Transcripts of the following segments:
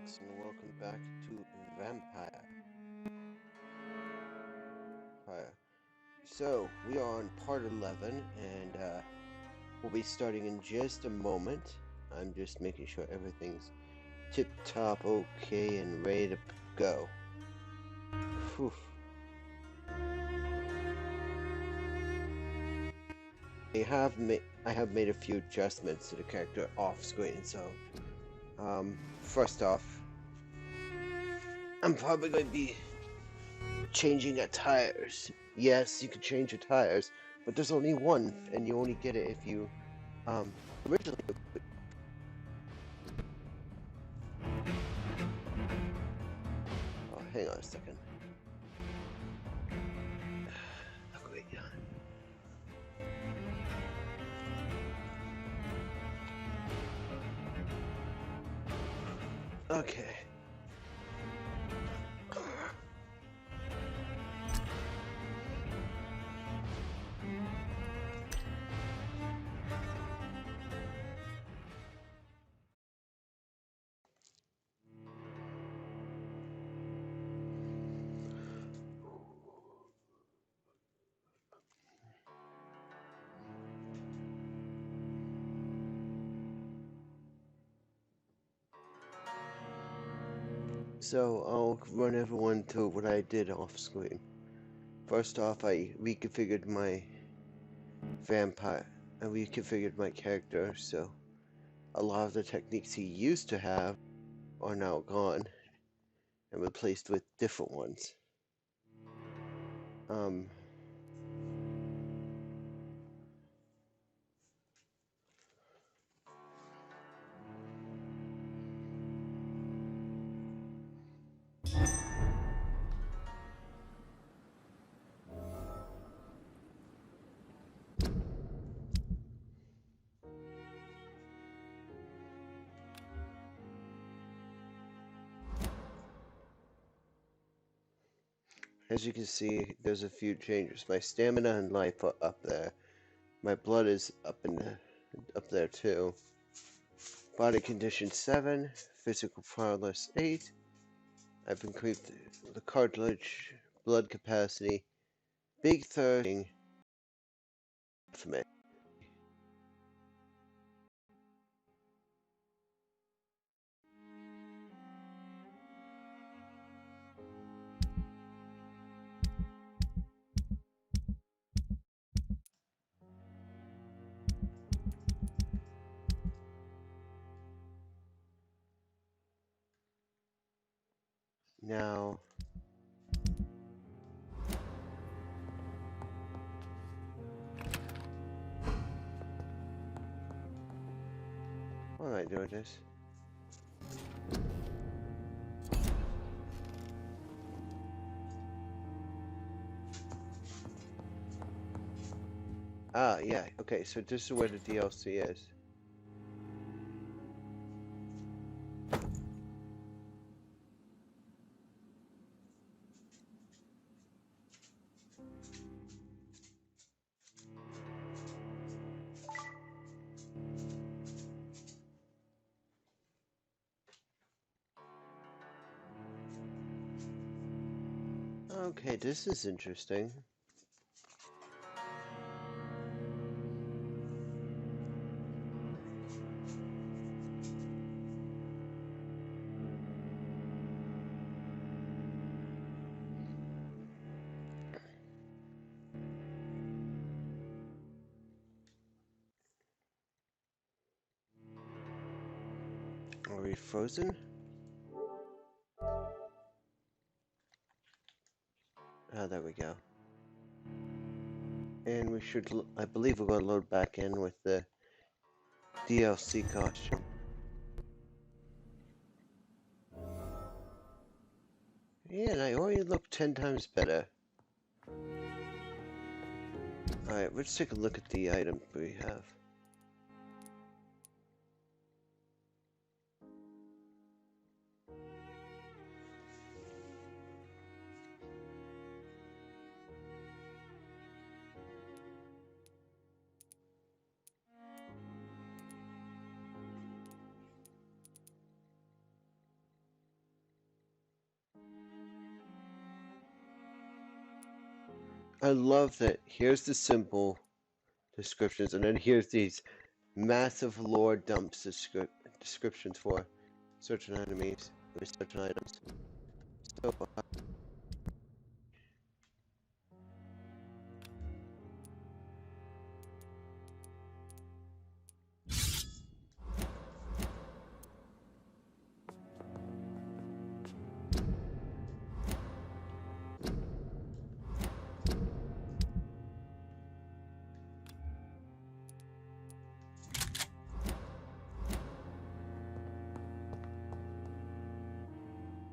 guys, and welcome back to Vampyr. So, we are on part 11, and we'll be starting in just a moment. I'm just making sure everything's tip-top okay and ready to go. Whew. I have made a few adjustments to the character off screen, so first off, I'm probably going to be changing your tires. Yes, you can change your tires, but there's only one, and you only get it if you originally. Oh, hang on a second. Wait. Okay. So I'll run everyone through what I did off screen. First off, I reconfigured my vampire. I reconfigured my character, so a lot of the techniques he used to have are now gone and replaced with different ones. As you can see, there's a few changes. My stamina and life are up there. My blood is up there too. Body condition 7, physical prowess 8. I've increased the cartilage, blood capacity, big thirsting for me. Now, why am I doing this? Ah, yeah, okay, so this is where the DLC is. Okay, this is interesting. Are we frozen? Ah, there we go. And we should, I believe we're going to load back in with the DLC costume. Yeah, and I already look 10 times better. Alright, let's take a look at the item we have. I love that here's the simple descriptions, and then here's these massive lore dumps descriptions for certain enemies, or certain items. So,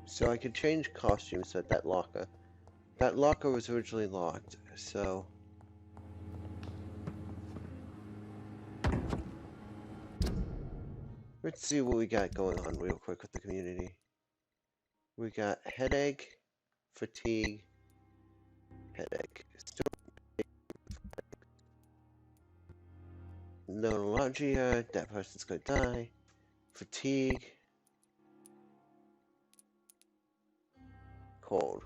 so I could change costumes at that locker. That locker was originally locked, so... Let's see what we got going on real quick with the community. We got headache, fatigue, headache. Neuralgia, that person's gonna die. Fatigue. Cold.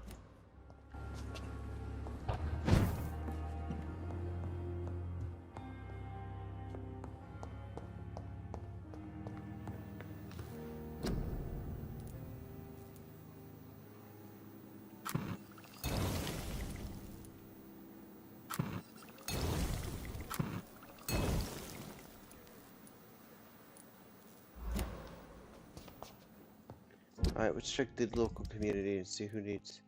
Alright, let's check the local community and see who needs.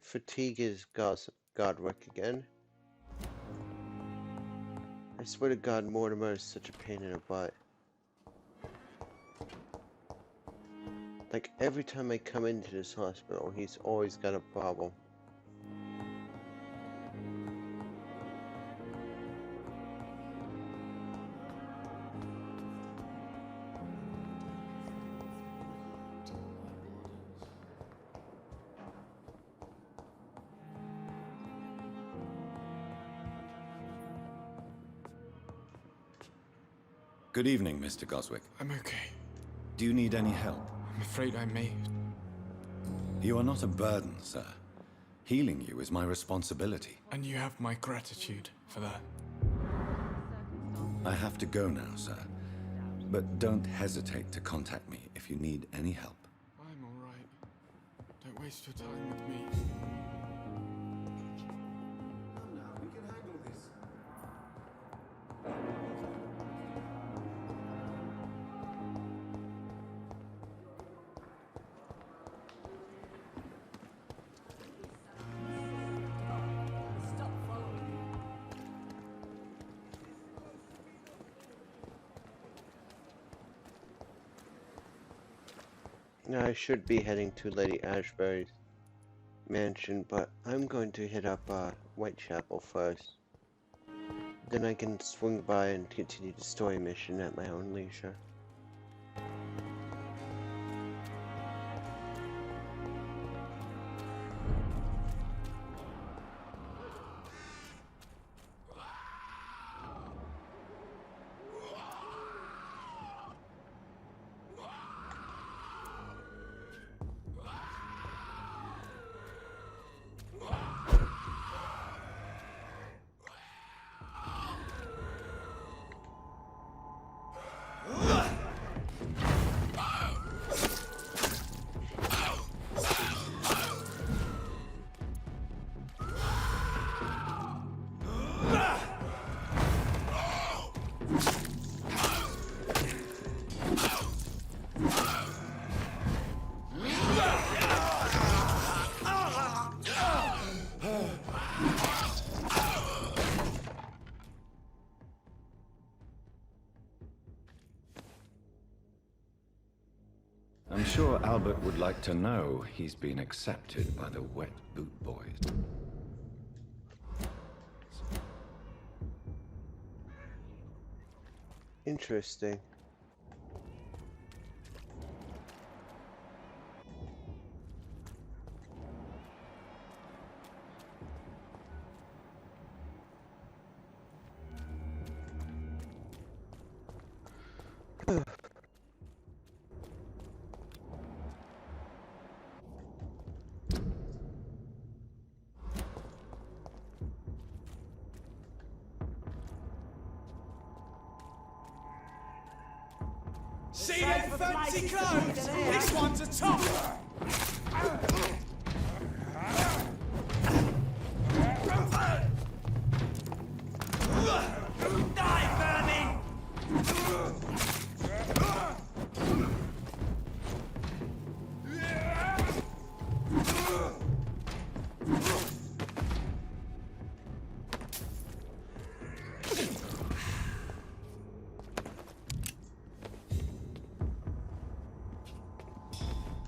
Fatigue is God work again. I swear to God, Mortimer is such a pain in the butt. Like, every time I come into this hospital, he's always got a problem. Good evening, Mr. Goswick. I'm okay. Do you need any help? I'm afraid I may. You are not a burden, sir. Healing you is my responsibility. And you have my gratitude for that. I have to go now, sir. But don't hesitate to contact me if you need any help. I'm all right. Don't waste your time with me. We can handle this. Now I should be heading to Lady Ashbury's mansion, but I'm going to hit up Whitechapel first. Then I can swing by and continue the story mission at my own leisure. I'm sure Albert would like to know he's been accepted by the Wet Boot Boys. Interesting. See them fancy clothes? This one's a top. Die, vermin!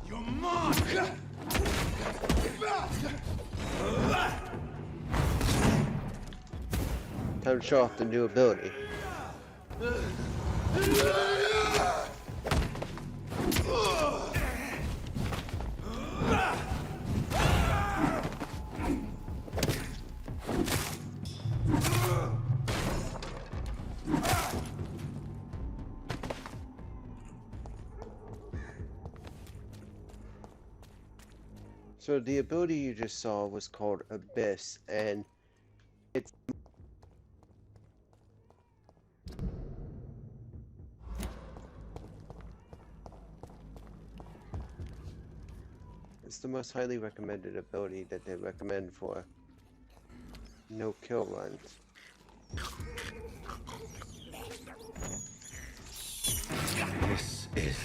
You're mine! Time to show off the new ability. So the ability you just saw was called Abyss, and it's the most highly recommended ability that they recommend for no kill runs. This is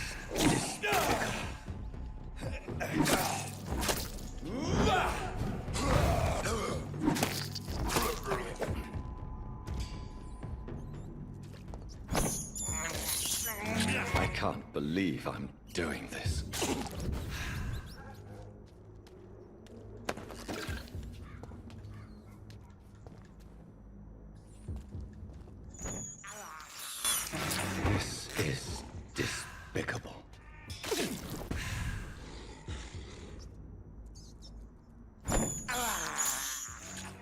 I can't believe I'm doing this. This is despicable.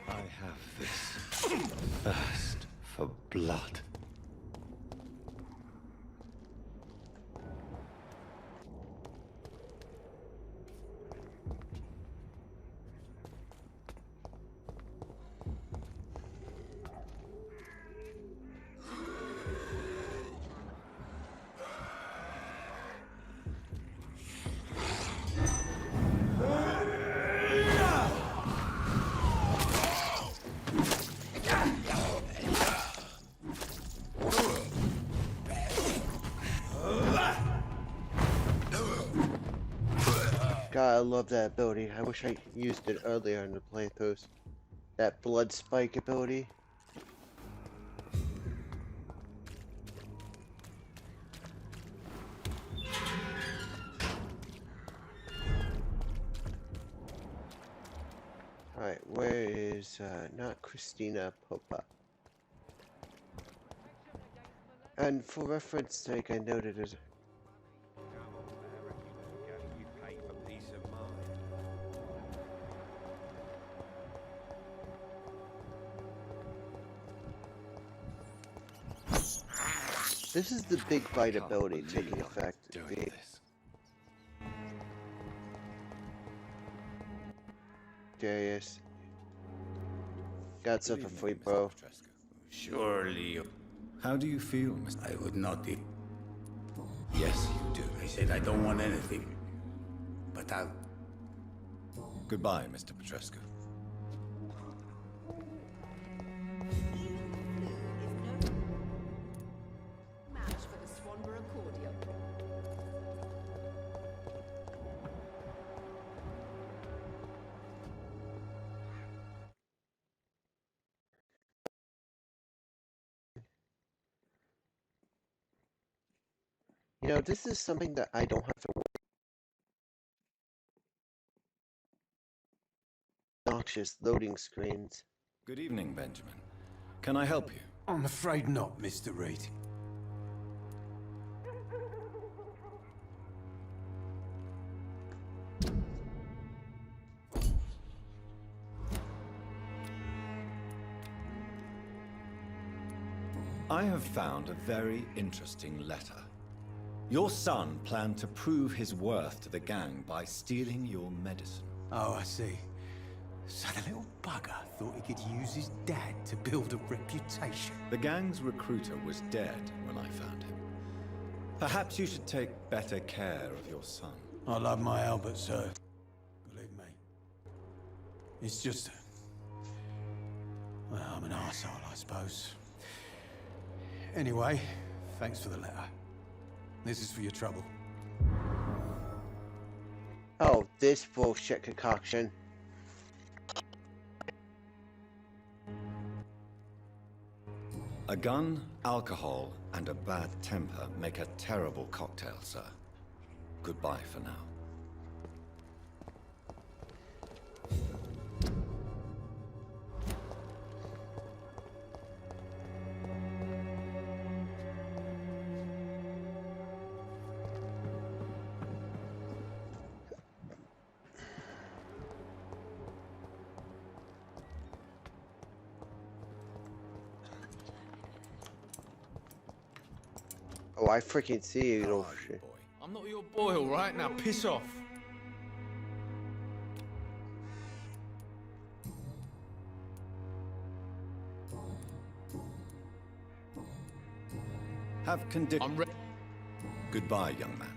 I have this thirst for blood. God, I love that ability. I wish I used it earlier in the playthroughs. That blood spike ability. Alright, where is, not Christina Popa? And for reference sake, I noted as this is the big bite ability taking effect. Darius. Got something for you, bro. Surely. How do you feel, Mr. I would not eat. Yes, you do. I said I don't want anything. But I'll... Goodbye, Mr. Petrescu. You know, this is something that I don't have to worry about. Noxious loading screens. Good evening, Benjamin. Can I help you? I'm afraid not, Mr. Reed. I have found a very interesting letter. Your son planned to prove his worth to the gang by stealing your medicine. Oh, I see. So the little bugger thought he could use his dad to build a reputation. The gang's recruiter was dead when I found him. Perhaps you should take better care of your son. I love my Albert, sir. Believe me. It's just... well, I'm an arsehole, I suppose. Anyway, thanks for the letter. This is for your trouble. Oh, this bullshit concoction. A gun, alcohol, and a bad temper make a terrible cocktail, sir. Goodbye for now. Oh, I freaking see you, little shit. Boy. I'm not your boy, alright? Now piss off. Have condition. I'm ready. Goodbye, young man.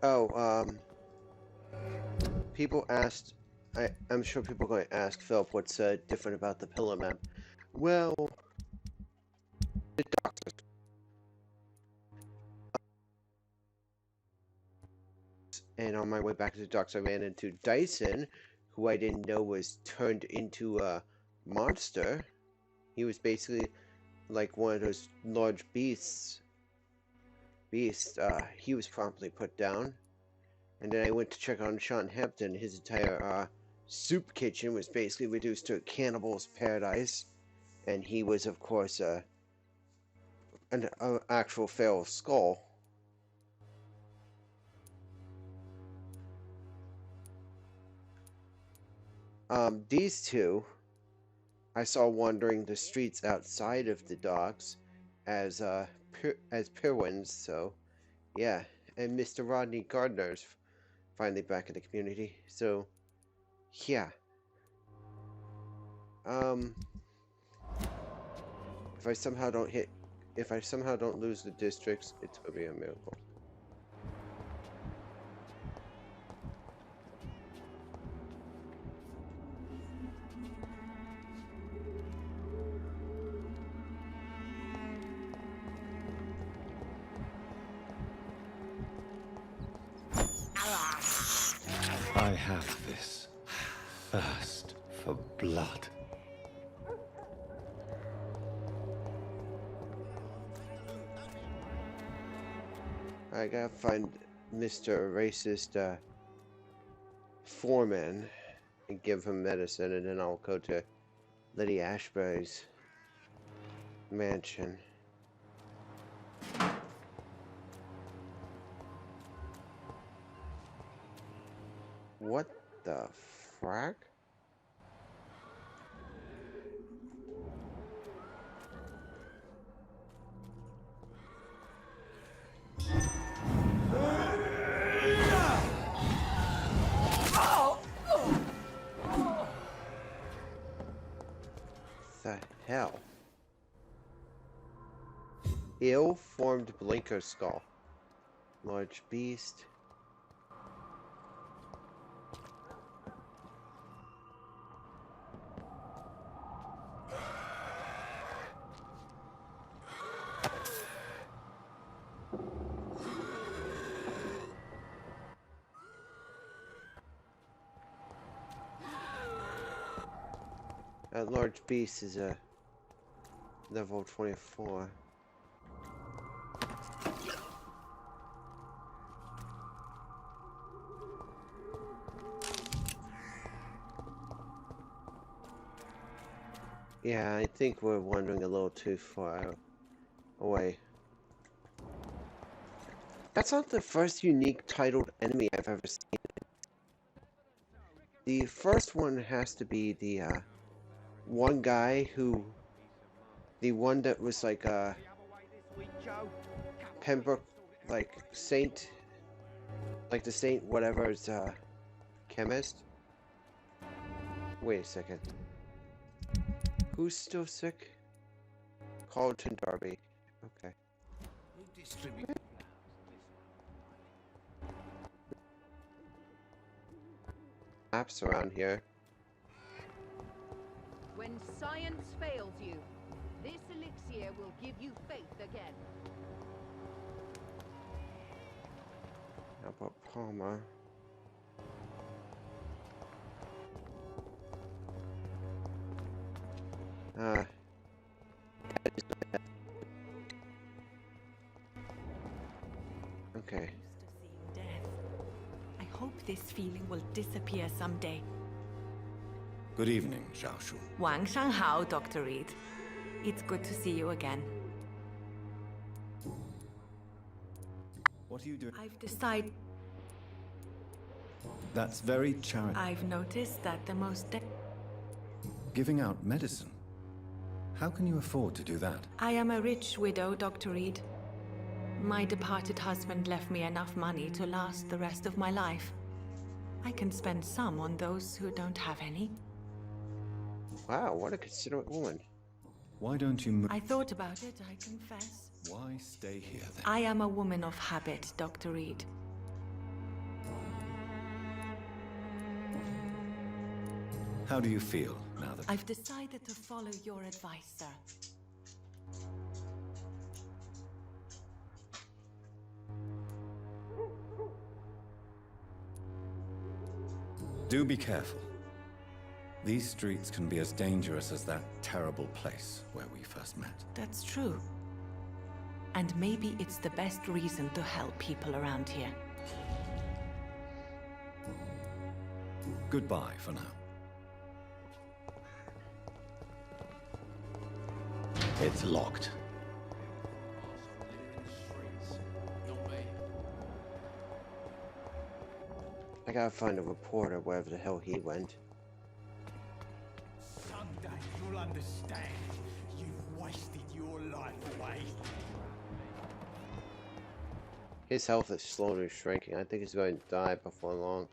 Oh, people asked, I'm sure people are going to ask Philip what's different about the pillar map. Well, the doctors. And on my way back to the docks, I ran into Dyson, who I didn't know was turned into a monster. He was basically like one of those large beasts. He was promptly put down. And then I went to check on Sean Hampton. His entire soup kitchen was basically reduced to a cannibal's paradise. And he was, of course, an actual feral skull. These two I saw wandering the streets outside of the docks as Pirwins, so yeah. And Mr. Rodney Gardner's finally back in the community, so yeah. If I somehow don't lose the districts, it's gonna be a miracle. I have this thirst for blood. I gotta find Mr. Racist Foreman and give him medicine, and then I'll go to Lady Ashbury's mansion. What the frack? The hell? Ill-formed blinker skull. Large beast. That large beast is a level 24. Yeah, I think we're wandering a little too far away. That's not the first unique titled enemy I've ever seen. The first one has to be the one guy who, the one that was like Pembroke, like Saint, like the Saint whatever's chemist. Wait a second. Who's still sick? Carlton Darby. Okay. Maps around here. When science fails you, this elixir will give you faith again. How about Palmer? Okay. Death. I hope this feeling will disappear someday. Good evening, Xiao Shu. 晚上好, Dr. Reed. It's good to see you again. What are you doing? I've decided. That's very charitable. I've noticed that the most. Giving out medicine. How can you afford to do that? I am a rich widow, Dr. Reed. My departed husband left me enough money to last the rest of my life. I can spend some on those who don't have any. Wow, what a considerate woman. Why don't you move? I thought about it, I confess. Why stay here then? I am a woman of habit, Dr. Reed. How do you feel now that... I've decided to follow your advice, sir. Do be careful. These streets can be as dangerous as that terrible place where we first met. That's true. And maybe it's the best reason to help people around here. Goodbye for now. It's locked. I gotta find a reporter wherever the hell he went. Someday you'll understand. You've wasted your life away. His health is slowly shrinking. I think he's going to die before long.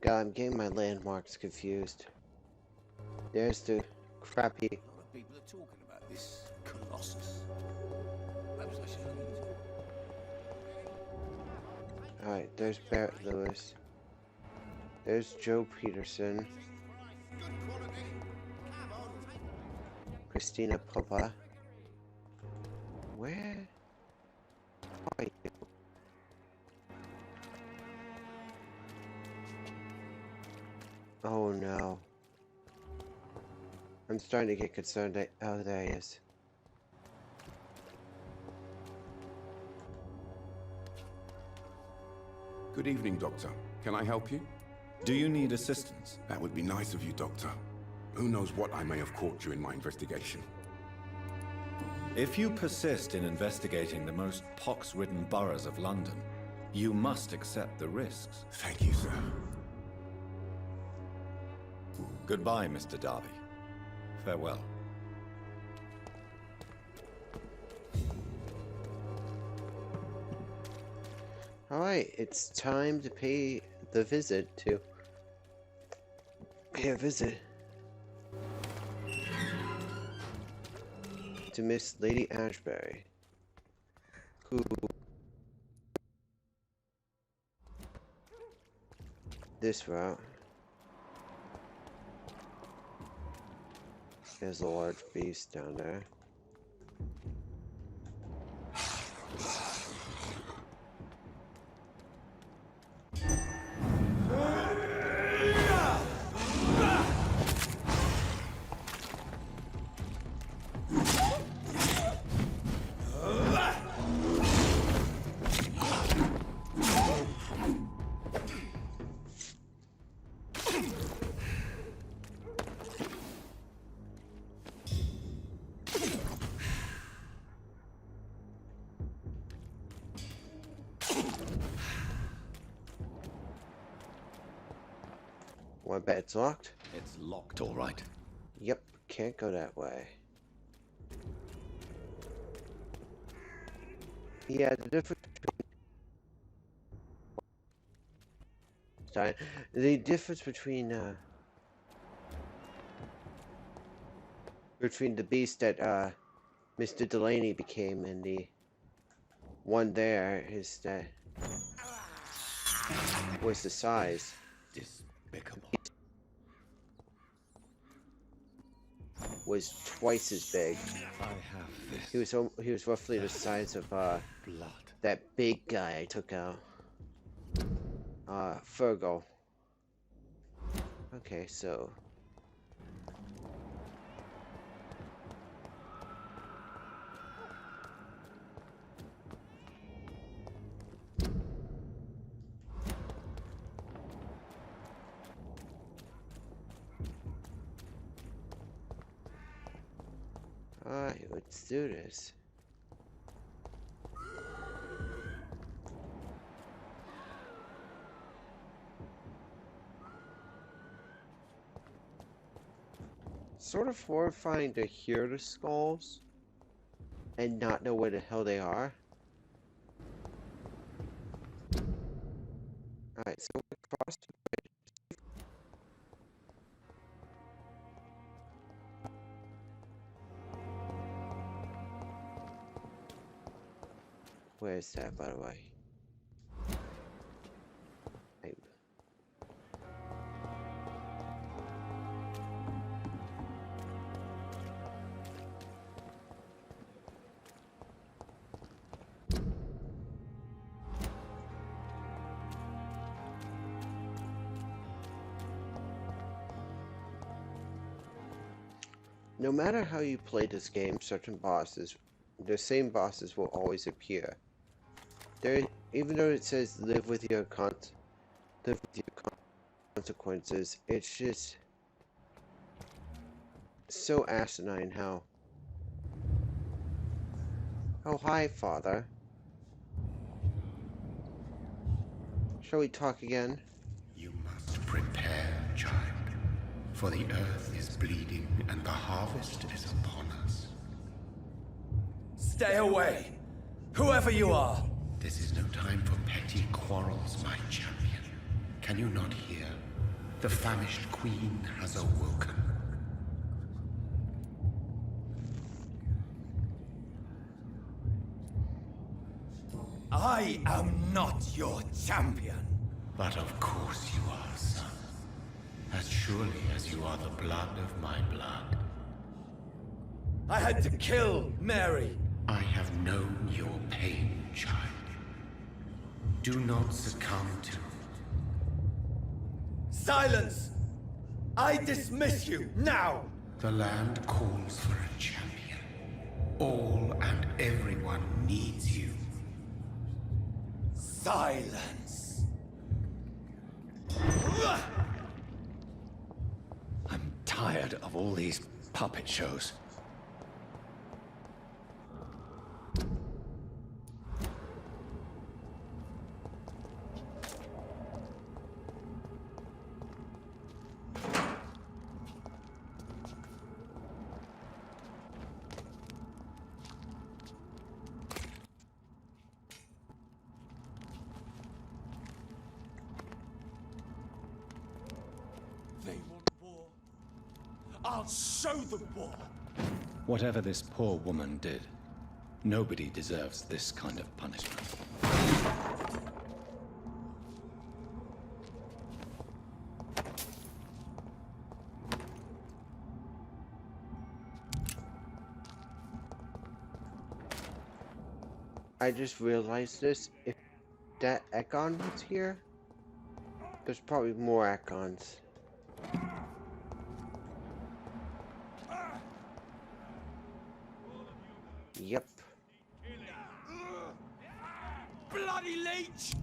God, I'm getting my landmarks confused. There's the crappy... People are talking about this colossus. Perhaps I should leave. Alright, there's Barrett Lewis. There's Joe Peterson. Christina Papa. Where are you? Oh no. I'm starting to get concerned. Oh, there he is. Good evening, Doctor. Can I help you? Do you need assistance? That would be nice of you, Doctor. Who knows what I may have caught during my investigation. If you persist in investigating the most pox-ridden boroughs of London, you must accept the risks. Thank you, sir. Goodbye, Mr. Darby. Farewell. Alright, it's time to pay the visit to... Pay a visit to Miss Lady Ashbury, who... This route. There's a large beast down there. Oh, I bet it's locked. It's locked, all right. Yep, can't go that way. Yeah, the difference between the beast that Mr. Delaney became and the one there is that was the size. Despicable. Was twice as big. I have this. He was roughly the size of blood. that big guy I took out. Fergal. Okay, so alright, let's do this. Sort of horrifying to hear the skulls and not know where the hell they are. Alright, so we crossed the bridge. Where is that, by the way? No matter how you play this game, certain bosses, the same bosses will always appear. Even though it says live with your consequences, it's just so asinine how. Oh, hi, Father. Shall we talk again? You must prepare, child, for the earth is bleeding and the harvest is upon us. Stay away! Whoever you are! This is no time for petty quarrels, my champion. Can you not hear? The famished queen has awoken. I am not your champion! But of course you are, son. As surely as you are the blood of my blood. I had to kill Mary! I have known your pain, child. Do not succumb to... Silence! I dismiss you, now! The land calls for a champion. All and everyone needs you. Silence! I'm tired of all these puppet shows. They want war. I'll show them war! Whatever this poor woman did, nobody deserves this kind of punishment. I just realized this. If that Ekon was here, there's probably more Ekons. Yep. Bloody leech!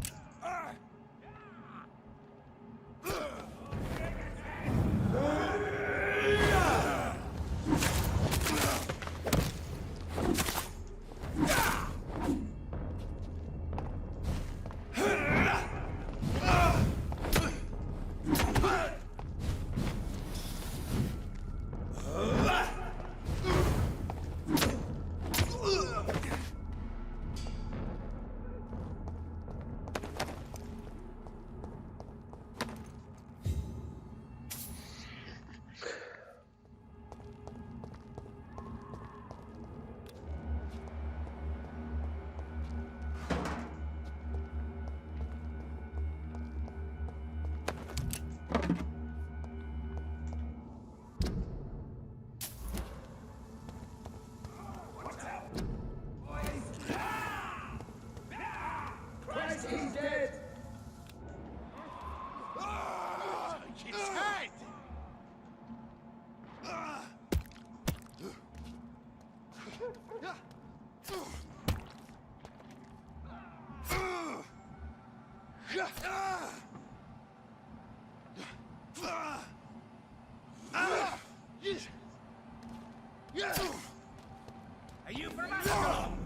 Are you from Ascalon?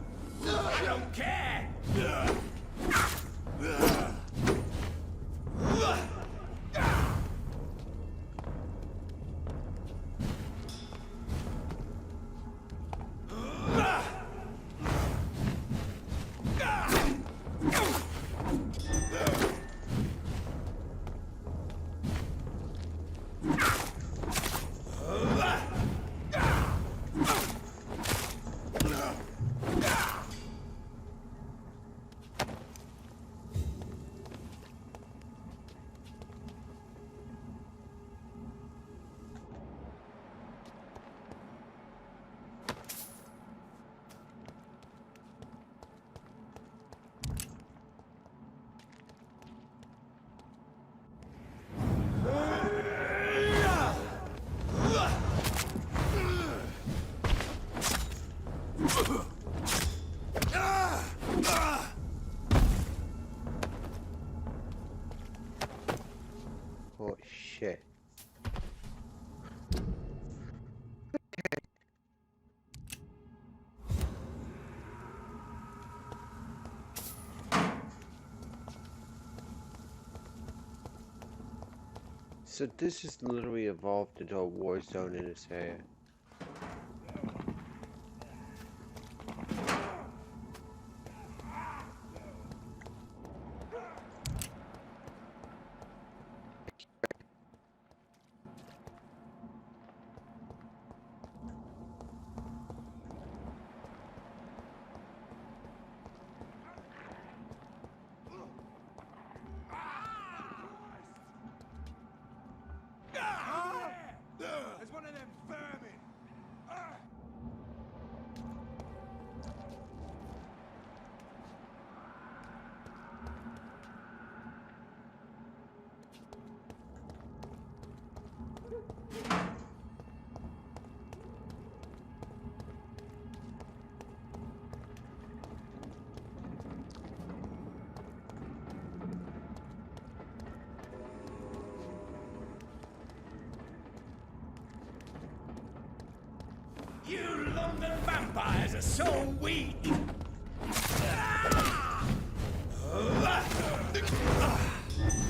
I don't care! Oh shit. So this is literally evolved into a war zone in this area. There's one of them vermin! You London vampires are so weak!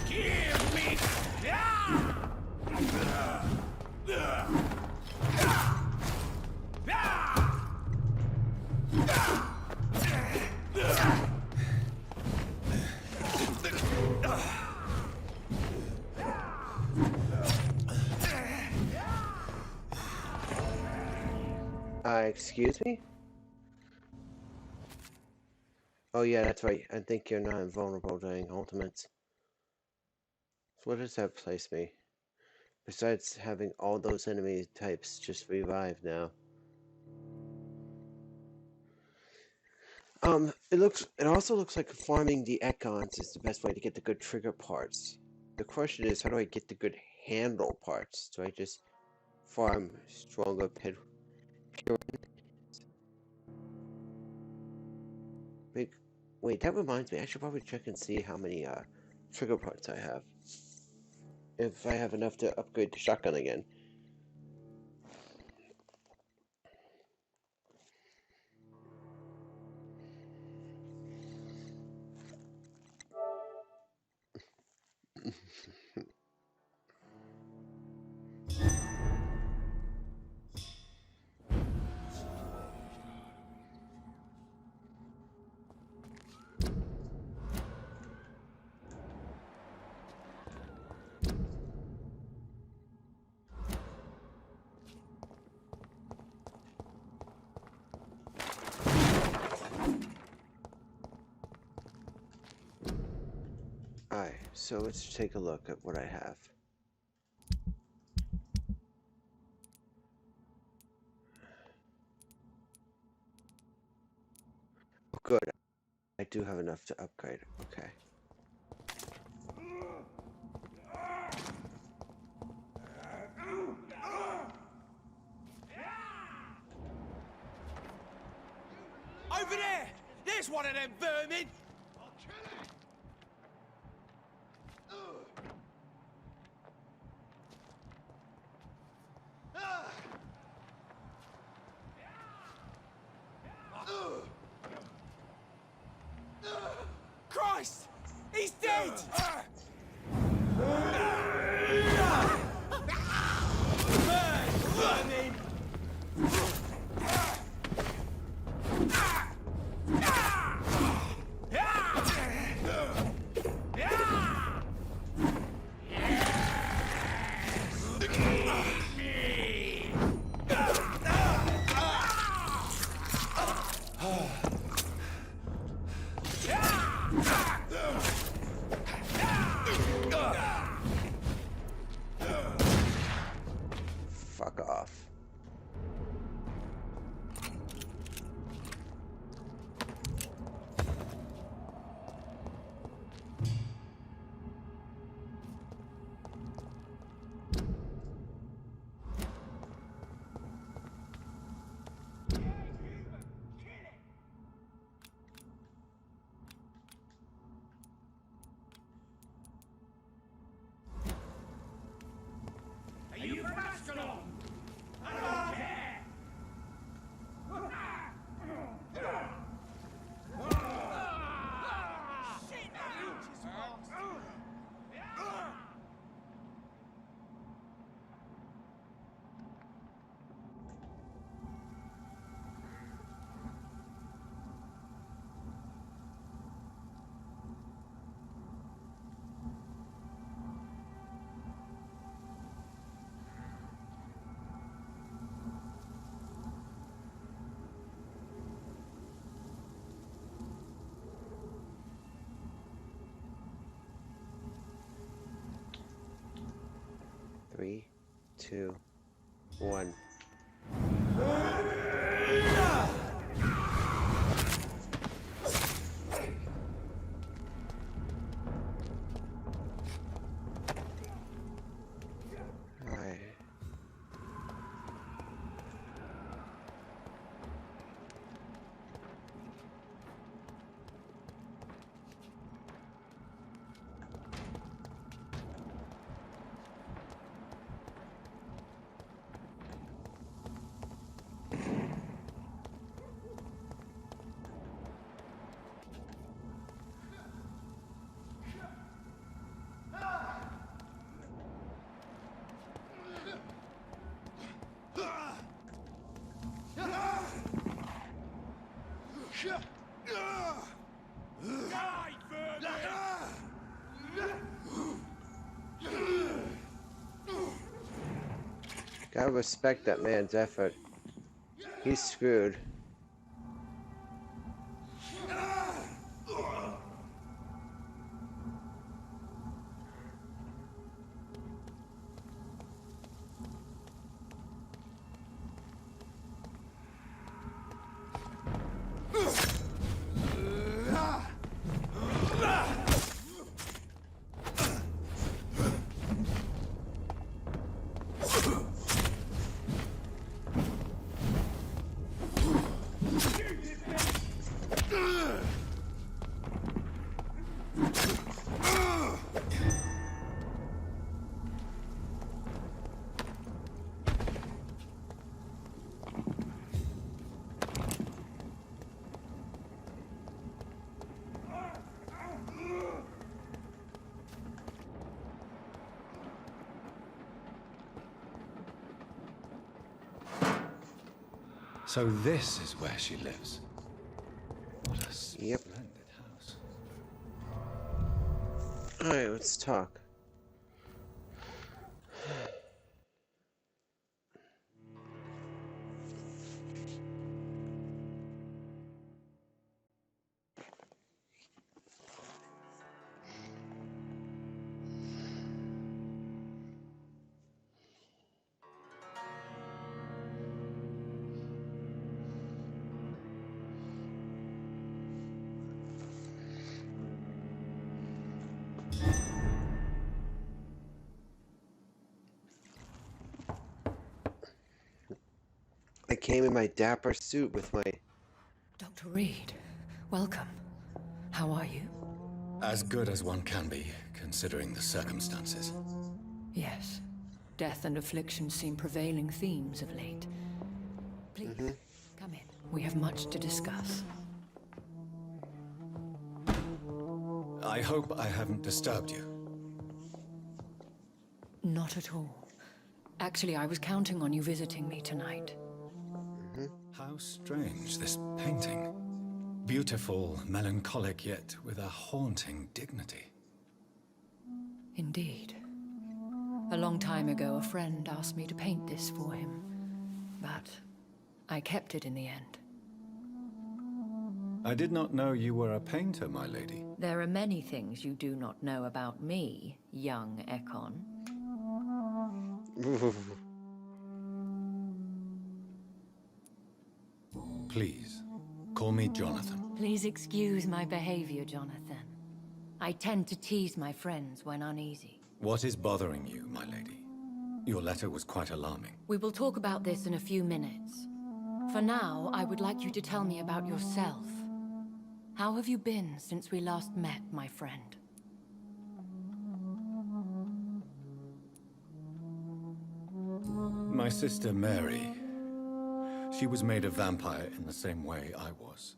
Give me... Excuse me? Oh yeah, that's right. I think you're not invulnerable during ultimates. So where does that place me? Besides having all those enemy types just revive now. It also looks like farming the Econs is the best way to get the good trigger parts. The question is, how do I get the good handle parts? Do I just farm stronger pure? Wait, that reminds me, I should probably check and see how many trigger parts I have. If I have enough to upgrade the shotgun again. Alright, so let's take a look at what I have. Good. I do have enough to upgrade. Okay. Over there! There's one of them vermin! I'll kill it! Wait! Fuck off. Three, two, one. Alright. Gotta respect that man's effort. He's screwed. So this is where she lives. What a splendid house. Alright, let's talk. I came in my dapper suit with my... Dr. Reed, welcome. How are you? As good as one can be, considering the circumstances. Yes. Death and affliction seem prevailing themes of late. Please, come in. We have much to discuss. I hope I haven't disturbed you. Not at all. Actually, I was counting on you visiting me tonight. How strange, this painting. Beautiful, melancholic, yet with a haunting dignity. Indeed. A long time ago, a friend asked me to paint this for him. But I kept it in the end. I did not know you were a painter, my lady. There are many things you do not know about me, young Ekon. Please, call me Jonathan. Please excuse my behavior, Jonathan. I tend to tease my friends when uneasy. What is bothering you, my lady? Your letter was quite alarming. We will talk about this in a few minutes. For now, I would like you to tell me about yourself. How have you been since we last met, my friend? My sister Mary, she was made a vampire in the same way I was.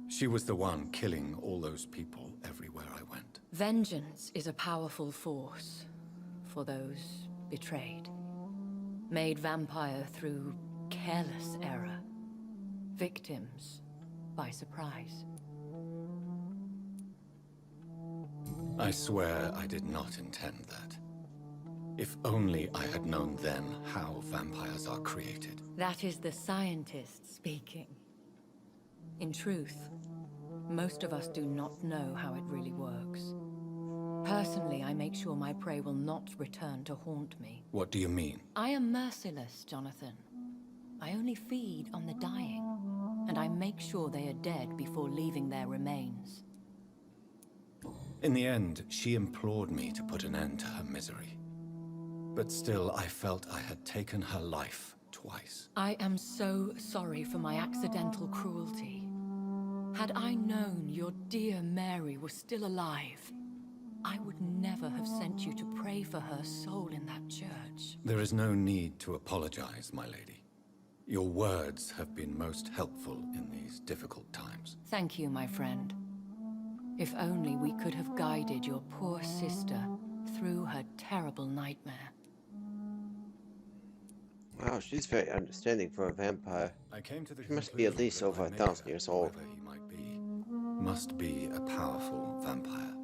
She was the one killing all those people everywhere I went. Vengeance is a powerful force for those betrayed. Made vampire through careless error. Victims by surprise. I swear I did not intend that. If only I had known then how vampires are created. That is the scientist speaking. In truth, most of us do not know how it really works. Personally, I make sure my prey will not return to haunt me. What do you mean? I am merciless, Jonathan. I only feed on the dying, and I make sure they are dead before leaving their remains. In the end, she implored me to put an end to her misery. But still, I felt I had taken her life twice. I am so sorry for my accidental cruelty. Had I known your dear Mary was still alive, I would never have sent you to pray for her soul in that church. There is no need to apologize, my lady. Your words have been most helpful in these difficult times. Thank you, my friend. If only we could have guided your poor sister through her terrible nightmare. Wow, she's very understanding for a vampire. I came to the She must be at least over 1,000 years old. Whoever he might be, must be a powerful vampire.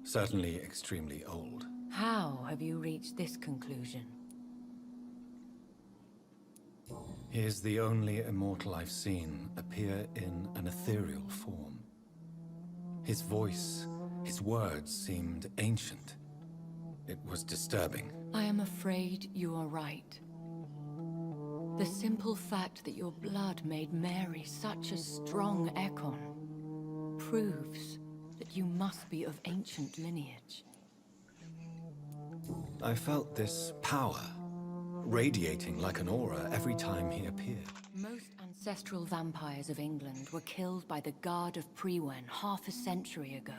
Certainly extremely old. How have you reached this conclusion? He is the only immortal I've seen appear in an ethereal form. His voice, his words seemed ancient. It was disturbing. I am afraid you are right. The simple fact that your blood made Mary such a strong Ekon proves that you must be of ancient lineage. I felt this power, radiating like an aura every time he appeared. Most ancestral vampires of England were killed by the Guard of Prewen half a century ago.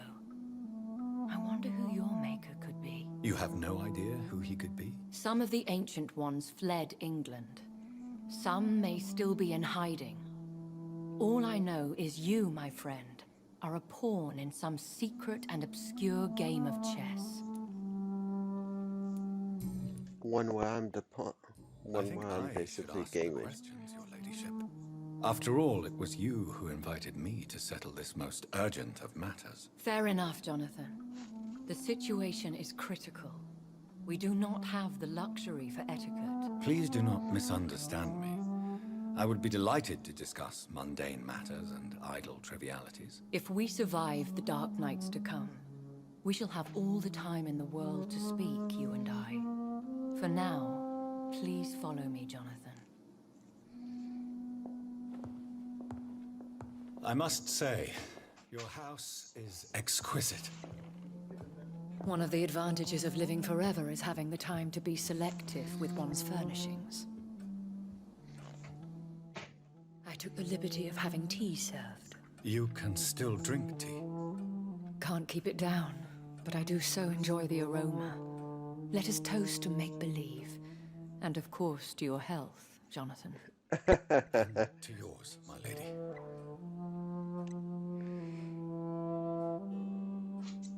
I wonder who your maker could be. You have no idea who he could be? Some of the ancient ones fled England. Some may still be in hiding. All I know is you, my friend, are a pawn in some secret and obscure game of chess. One where I'm the pawn. One where I'm basically gaming. Questions, your ladyship. After all, it was you who invited me to settle this most urgent of matters. Fair enough, Jonathan. The situation is critical. We do not have the luxury for etiquette. Please do not misunderstand me. I would be delighted to discuss mundane matters and idle trivialities. If we survive the dark nights to come, we shall have all the time in the world to speak, you and I. For now, please follow me, Jonathan. I must say, your house is exquisite. One of the advantages of living forever is having the time to be selective with one's furnishings. I took the liberty of having tea served. You can still drink tea. Can't keep it down, but I do so enjoy the aroma. Let us toast to make-believe. And of course, to your health, Jonathan. To yours, my lady.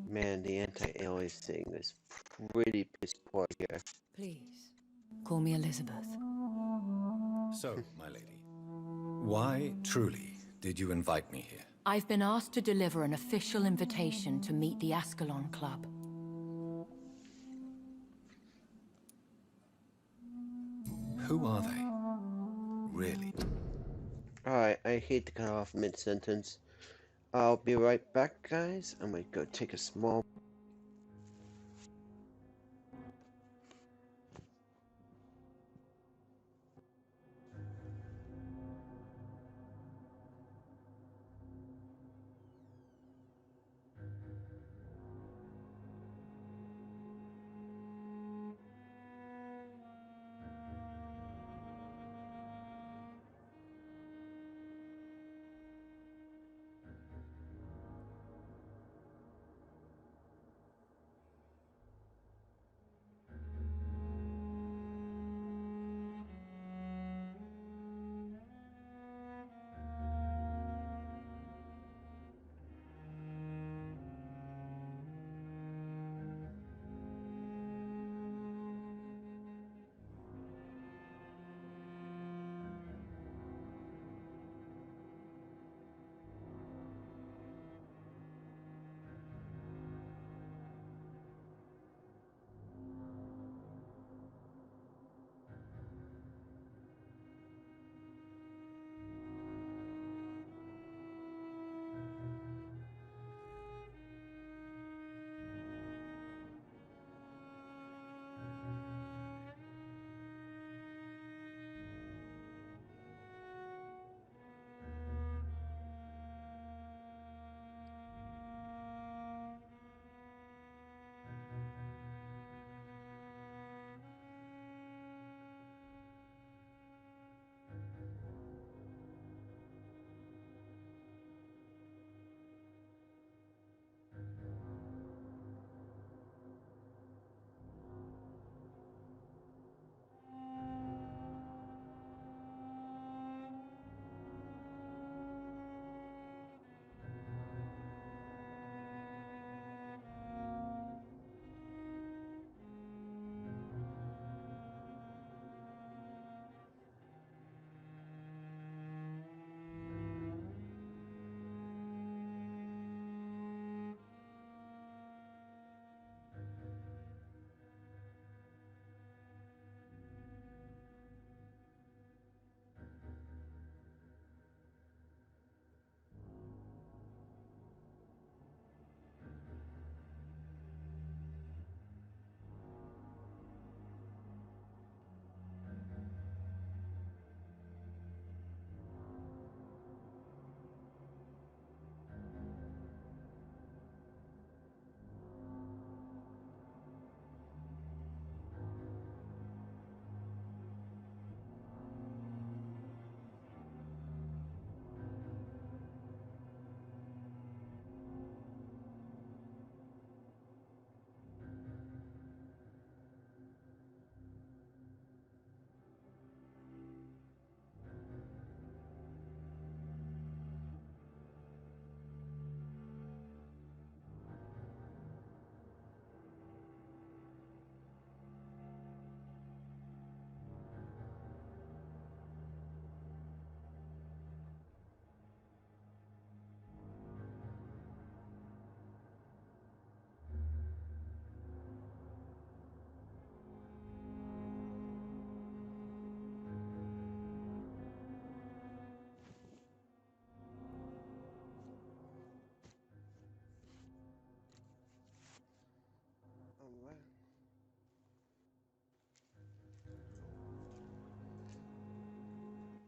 Man, the anti-aliasing is pretty piss poor here. Please, call me Elizabeth. So, my lady, why truly did you invite me here? I've been asked to deliver an official invitation to meet the Ascalon Club. Who are they? Really? Alright, I hate to cut off mid-sentence. I'll be right back, guys. I'm gonna go take a small...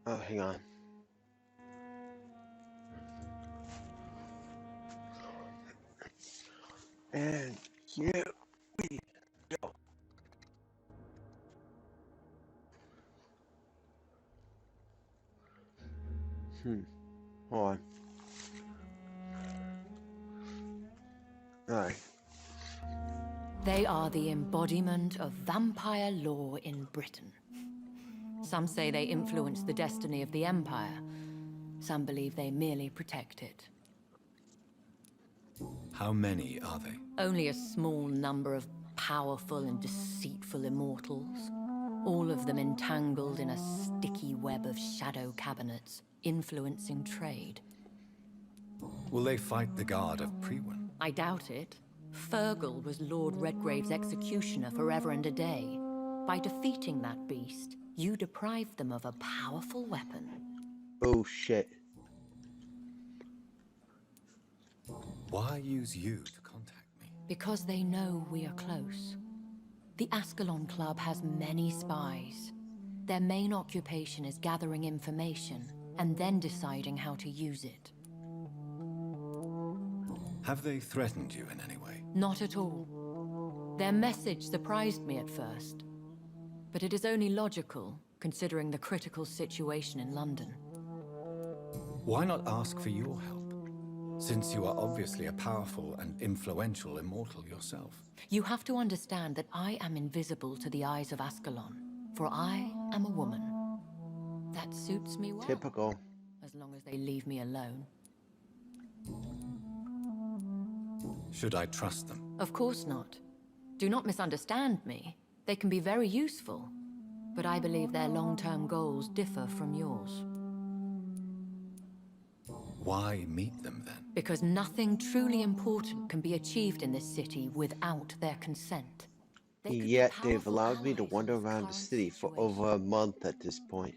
Oh, hang on. And here we go. Hold on. Alright. They are the embodiment of vampire law in Britain. Some say they influence the destiny of the Empire. Some believe they merely protect it. How many are they? Only a small number of powerful and deceitful immortals. All of them entangled in a sticky web of shadow cabinets, influencing trade. Will they fight the guard of Priwen? I doubt it. Fergal was Lord Redgrave's executioner forever and a day. By defeating that beast, you deprived them of a powerful weapon. Oh shit. Why use you to contact me? Because they know we are close. The Ascalon Club has many spies. Their main occupation is gathering information and then deciding how to use it. Have they threatened you in any way? Not at all. Their message surprised me at first. But it is only logical, considering the critical situation in London. Why not ask for your help? Since you are obviously a powerful and influential immortal yourself. You have to understand that I am invisible to the eyes of Ascalon, for I am a woman. That suits me well. Typical. As long as they leave me alone. Should I trust them? Of course not. Do not misunderstand me. They can be very useful, but I believe their long-term goals differ from yours. Why meet them then? Because nothing truly important can be achieved in this city without their consent. Yet they've allowed me to wander around the city for over a month at this point.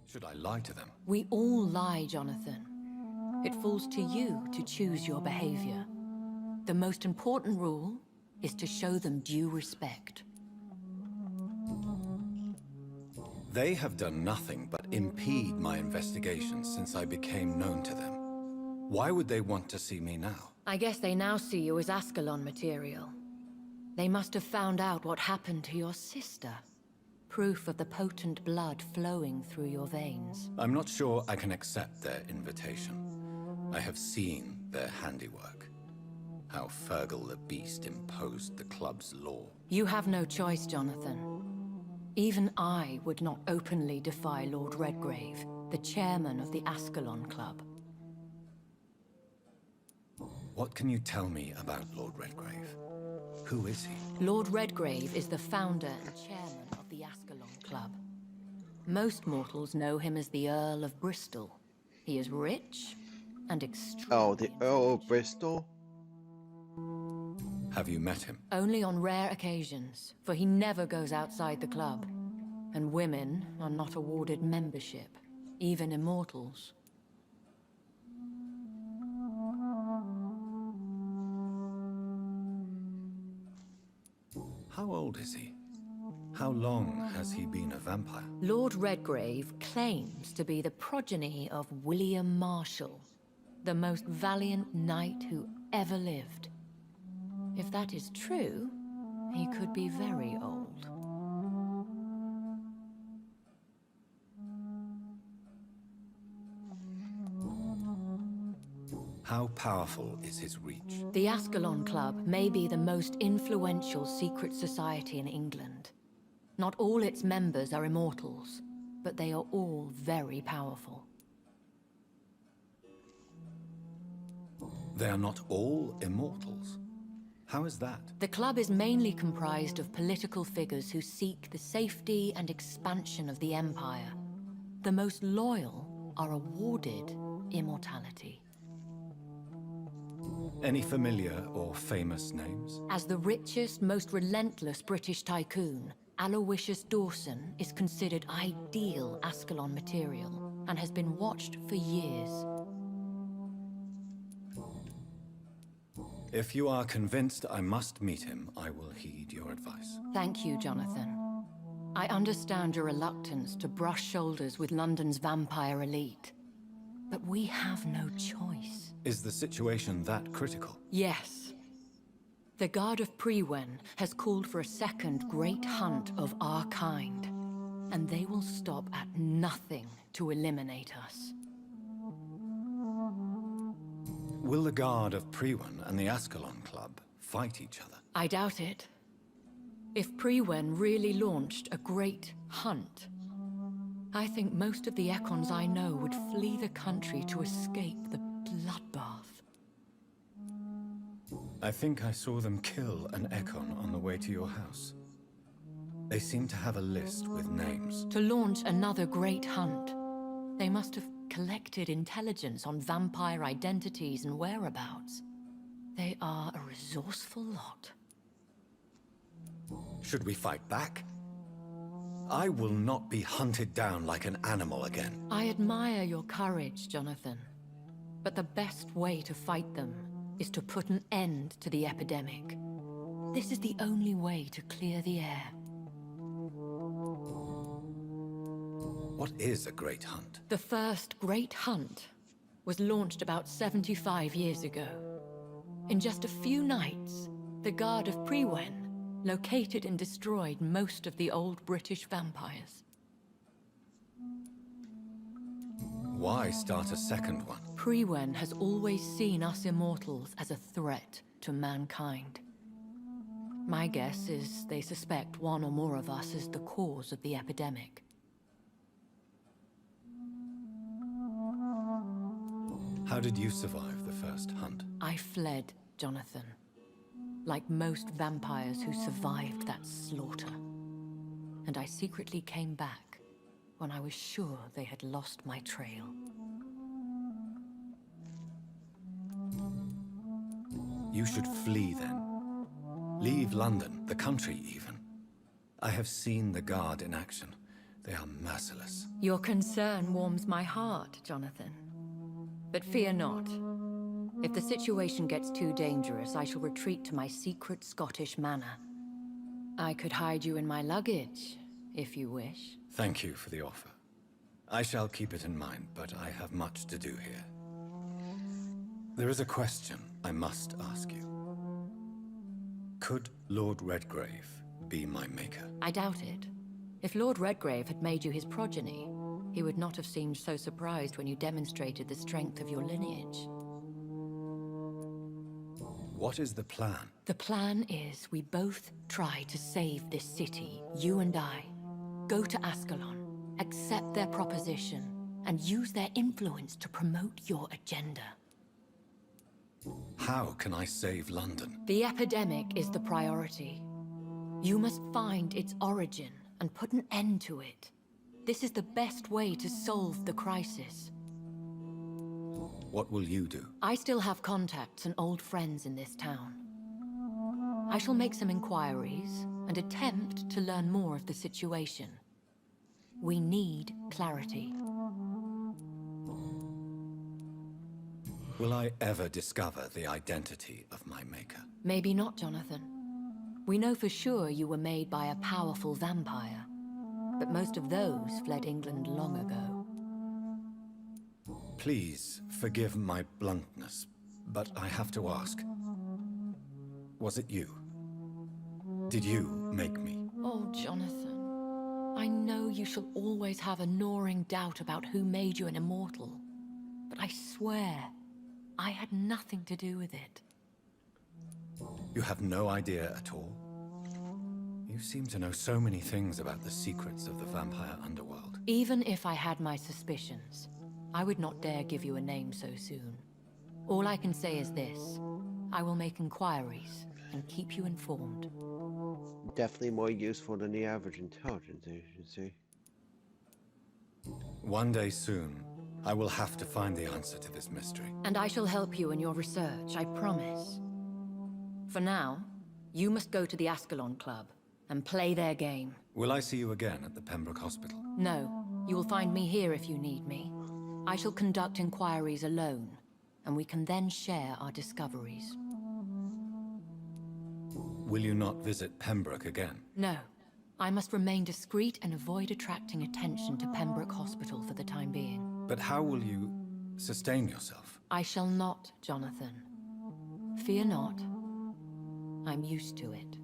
Should I lie to them? We all lie, Jonathan. It falls to you to choose your behavior. The most important rule is to show them due respect. They have done nothing but impede my investigations since I became known to them. Why would they want to see me now? I guess they now see you as Ascalon material. They must have found out what happened to your sister. Proof of the potent blood flowing through your veins. I'm not sure I can accept their invitation. I have seen their handiwork. How Fergal the Beast imposed the club's law. You have no choice, Jonathan. Even I would not openly defy Lord Redgrave, the chairman of the Ascalon Club. What can you tell me about Lord Redgrave? Who is he? Lord Redgrave is the founder and chairman of the Ascalon Club. Most mortals know him as the Earl of Bristol. He is rich and extremely Oh, the Earl of Bristol? Have you met him? Only on rare occasions, for he never goes outside the club. And women are not awarded membership, even immortals. How old is he? How long has he been a vampire? Lord Redgrave claims to be the progeny of William Marshall, the most valiant knight who ever lived. If that is true, he could be very old. How powerful is his reach? The Ascalon Club may be the most influential secret society in England. Not all its members are immortals, but they are all very powerful. They are not all immortals. How is that? The club is mainly comprised of political figures who seek the safety and expansion of the Empire. The most loyal are awarded immortality. Any familiar or famous names? As the richest, most relentless British tycoon, Aloysius Dawson is considered ideal Ascalon material and has been watched for years. If you are convinced I must meet him, I will heed your advice. Thank you, Jonathan. I understand your reluctance to brush shoulders with London's vampire elite. But we have no choice. Is the situation that critical? Yes. The Guard of Priwen has called for a second great hunt of our kind. And they will stop at nothing to eliminate us. Will the Guard of Priwen and the Ascalon Club fight each other? I doubt it. If Priwen really launched a great hunt, I think most of the Ekons I know would flee the country to escape the bloodbath. I think I saw them kill an Ekon on the way to your house. They seem to have a list with names. To launch another great hunt, they must have collected intelligence on vampire identities and whereabouts. They are a resourceful lot. Should we fight back? I will not be hunted down like an animal again. I admire your courage, Jonathan. But the best way to fight them is to put an end to the epidemic. This is the only way to clear the air. What is a great hunt? The first great hunt was launched about 75 years ago. In just a few nights, the Guard of Priwen located and destroyed most of the old British vampires. Why start a second one? Priwen has always seen us immortals as a threat to mankind. My guess is they suspect one or more of us is the cause of the epidemic. How did you survive the first hunt? I fled, Jonathan. Like most vampires who survived that slaughter. And I secretly came back when I was sure they had lost my trail. You should flee then. Leave London, the country even. I have seen the Guard in action. They are merciless. Your concern warms my heart, Jonathan. But fear not. If the situation gets too dangerous, I shall retreat to my secret Scottish manor. I could hide you in my luggage, if you wish. Thank you for the offer. I shall keep it in mind, but I have much to do here. There is a question I must ask you. Could Lord Redgrave be my maker? I doubt it. If Lord Redgrave had made you his progeny, he would not have seemed so surprised when you demonstrated the strength of your lineage. What is the plan? The plan is we both try to save this city, you and I. Go to Ascalon, accept their proposition, and use their influence to promote your agenda. How can I save London? The epidemic is the priority. You must find its origin and put an end to it. This is the best way to solve the crisis. What will you do? I still have contacts and old friends in this town. I shall make some inquiries and attempt to learn more of the situation. We need clarity. Will I ever discover the identity of my maker? Maybe not, Jonathan. We know for sure you were made by a powerful vampire, but most of those fled England long ago. Please forgive my bluntness, but I have to ask. Was it you? Did you make me? Oh, Jonathan. I know you shall always have a gnawing doubt about who made you an immortal, but I swear, I had nothing to do with it. You have no idea at all? You seem to know so many things about the secrets of the vampire underworld. Even if I had my suspicions, I would not dare give you a name so soon. All I can say is this. I will make inquiries and keep you informed. Definitely more useful than the average intelligence agency. One day soon, I will have to find the answer to this mystery. And I shall help you in your research, I promise. For now, you must go to the Ascalon Club and play their game. Will I see you again at the Pembroke Hospital? No, you will find me here if you need me. I shall conduct inquiries alone, and we can then share our discoveries. Will you not visit Pembroke again? No. I must remain discreet and avoid attracting attention to Pembroke Hospital for the time being. But how will you sustain yourself? I shall not, Jonathan. Fear not. I'm used to it.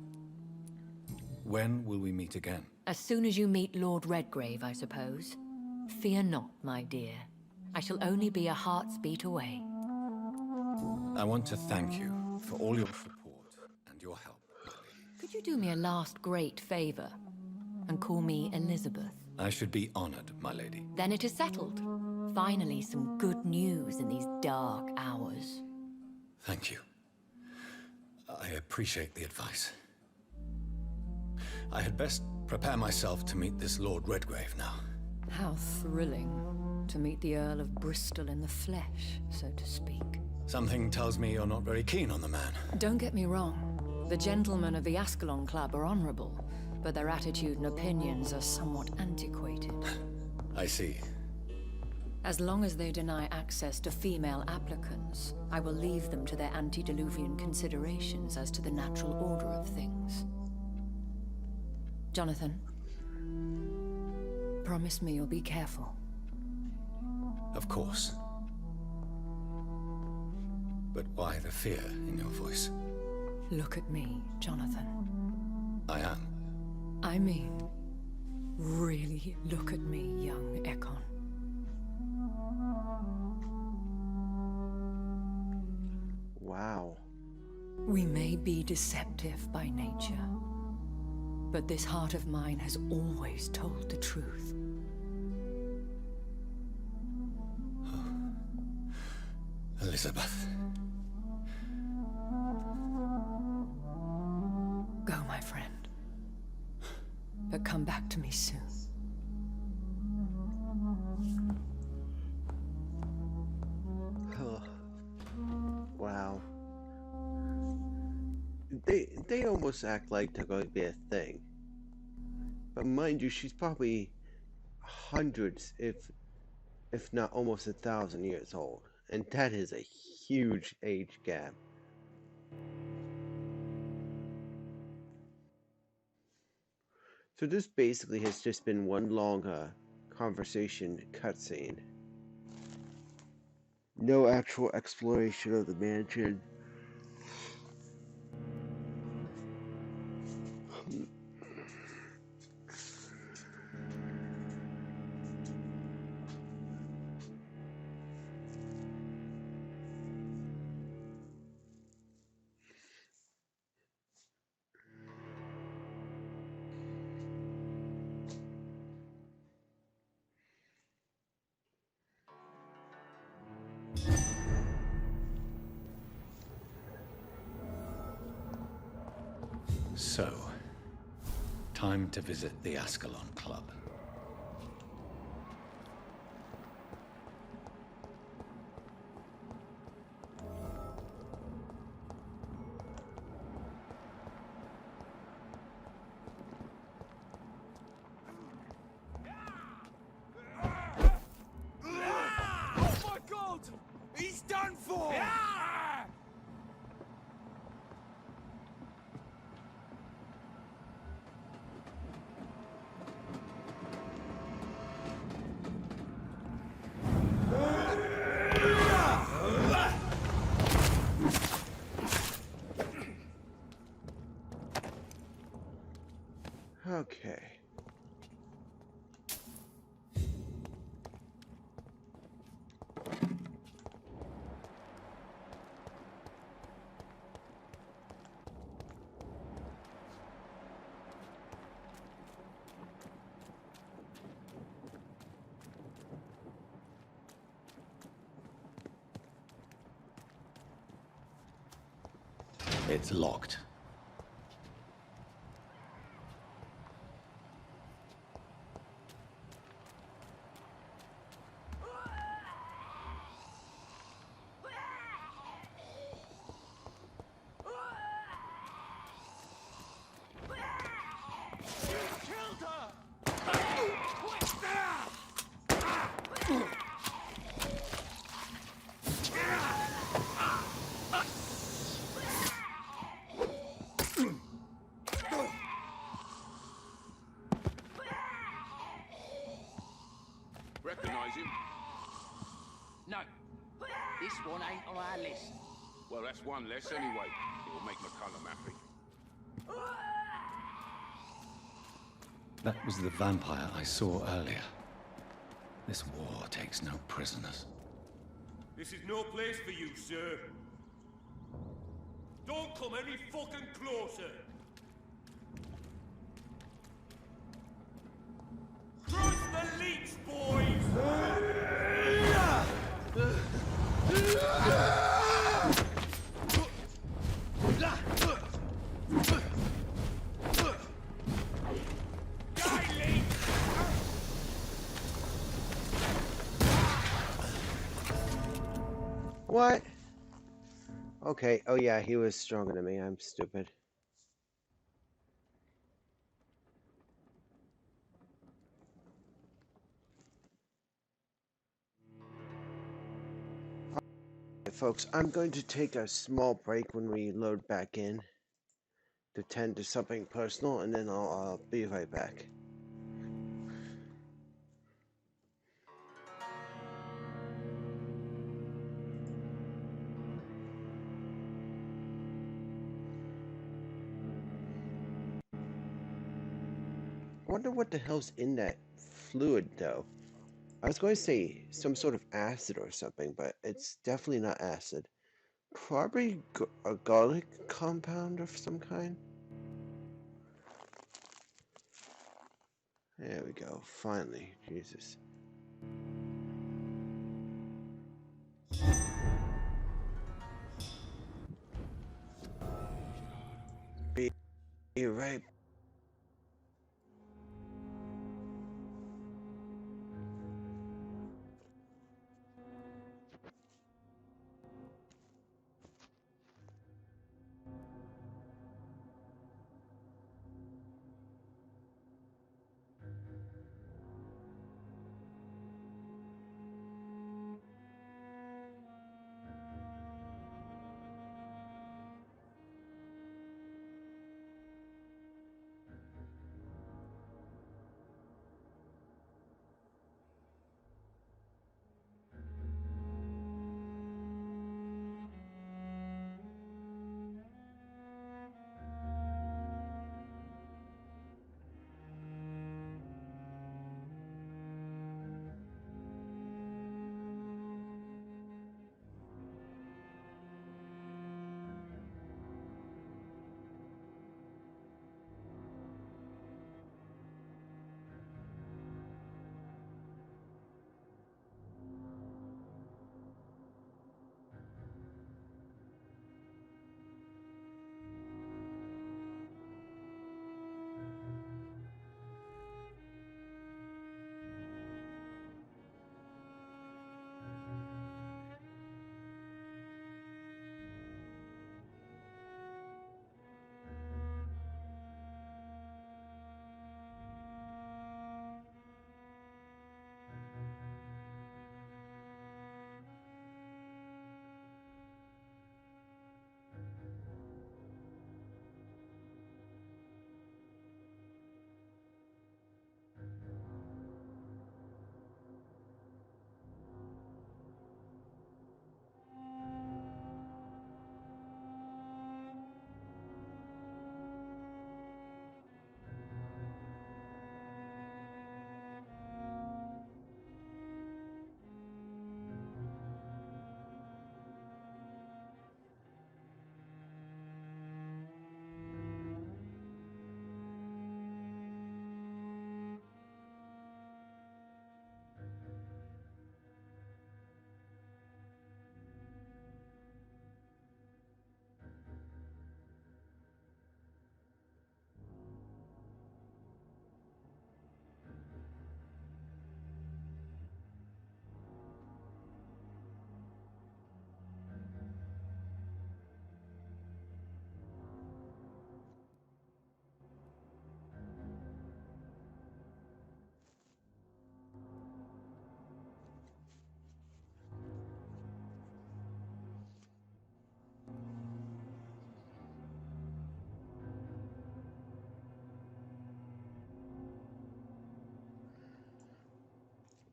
When will we meet again? As soon as you meet Lord Redgrave, I suppose. Fear not, my dear. I shall only be a heart's beat away. I want to thank you for all your support and your help. Could you do me a last great favor and call me Elizabeth? I should be honored, my lady. Then it is settled. Finally, some good news in these dark hours. Thank you. I appreciate the advice. I had best prepare myself to meet this Lord Redgrave now. How thrilling to meet the Earl of Bristol in the flesh, so to speak. Something tells me you're not very keen on the man. Don't get me wrong. The gentlemen of the Ascalon Club are honorable, but their attitude and opinions are somewhat antiquated. I see. As long as they deny access to female applicants, I will leave them to their antediluvian considerations as to the natural order of things. Jonathan, promise me you'll be careful. Of course. But why the fear in your voice? Look at me, Jonathan. I am. I mean, really look at me, young Ekon. Wow. We may be deceptive by nature, but this heart of mine has always told the truth. Elizabeth. Go, my friend. But come back to me soon. Wow. They almost act like they're going to be a thing. But mind you, she's probably hundreds, if not almost 1,000 years old. And that is a huge age gap. So this basically has just been one long conversation cutscene. No actual exploration of the mansion. So, time to visit the Ascalon Club. Oh my God! He's done for! Okay. It's locked. Recognize him? No. This one ain't on our list. Well, that's one less anyway. It'll make McCullum happy. That was the vampire I saw earlier. This war takes no prisoners. This is no place for you, sir. Don't come any fucking closer. Cross the leech, boys! What? Okay, oh yeah, he was stronger than me. I'm stupid. Alright, folks, I'm going to take a small break when we load back in to tend to something personal, and then I'll be right back. I wonder what the hell's in that fluid, though. I was going to say some sort of acid or something, but it's definitely not acid. Probably a garlic compound of some kind. There we go. Finally. Jesus. Be right.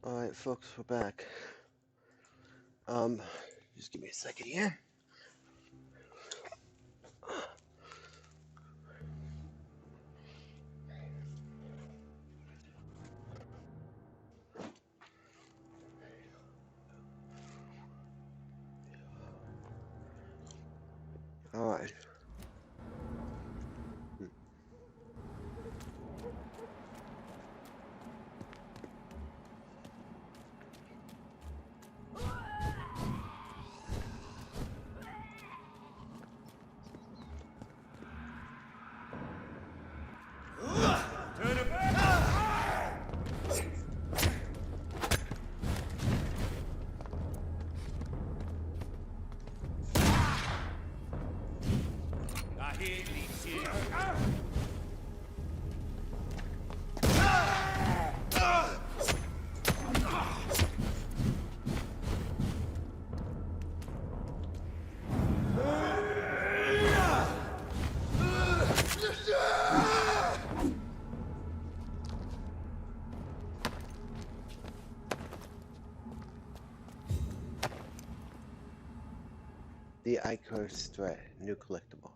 Alright, folks, we're back. Just give me a second here. Alright. The Icarus threat, new collectible.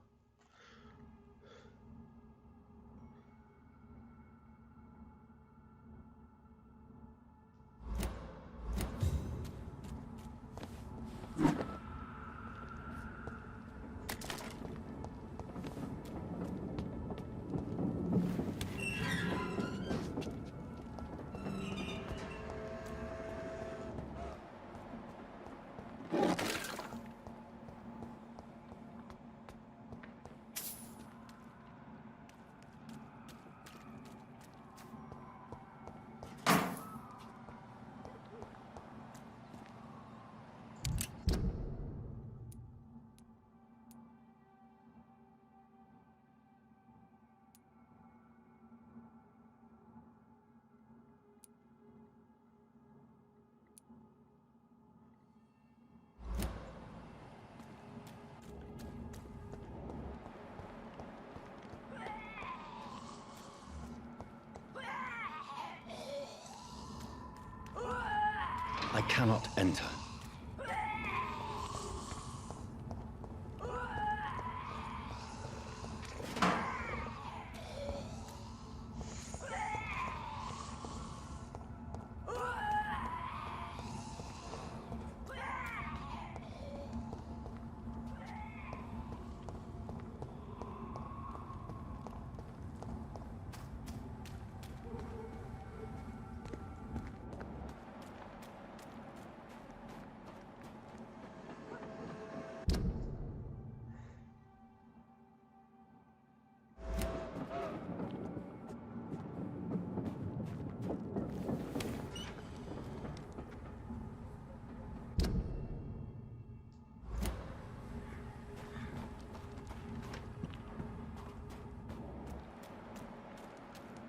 I cannot enter.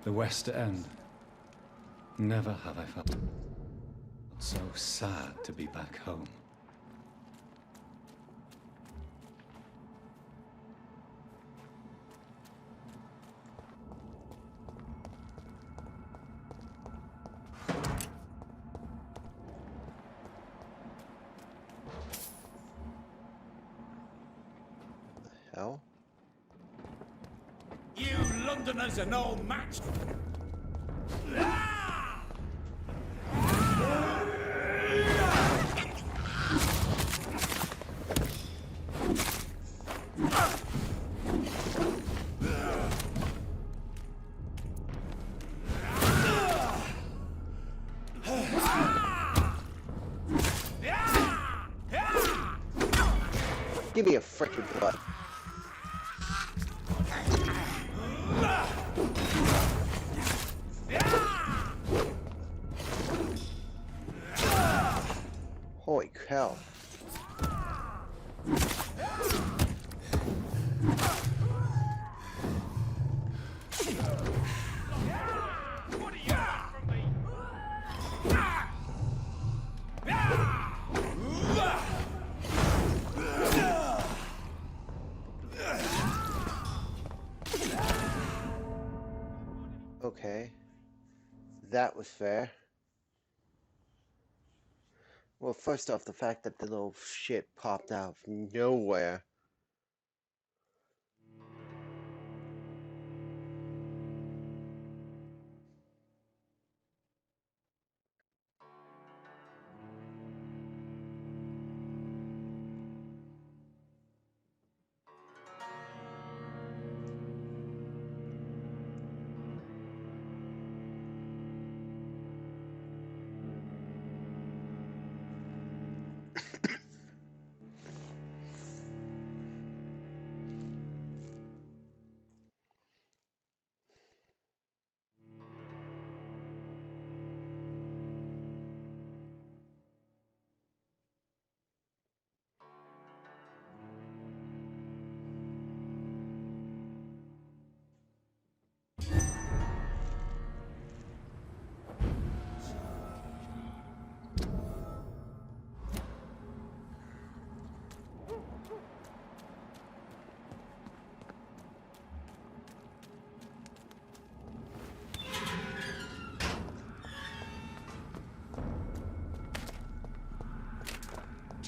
The West End. Never have I felt so sad to be back home. Hell? You Londoners are no match. Give me a frickin' butt. Holy cow. Okay. That was fair. Well, first off, the fact that the little shit popped out from nowhere.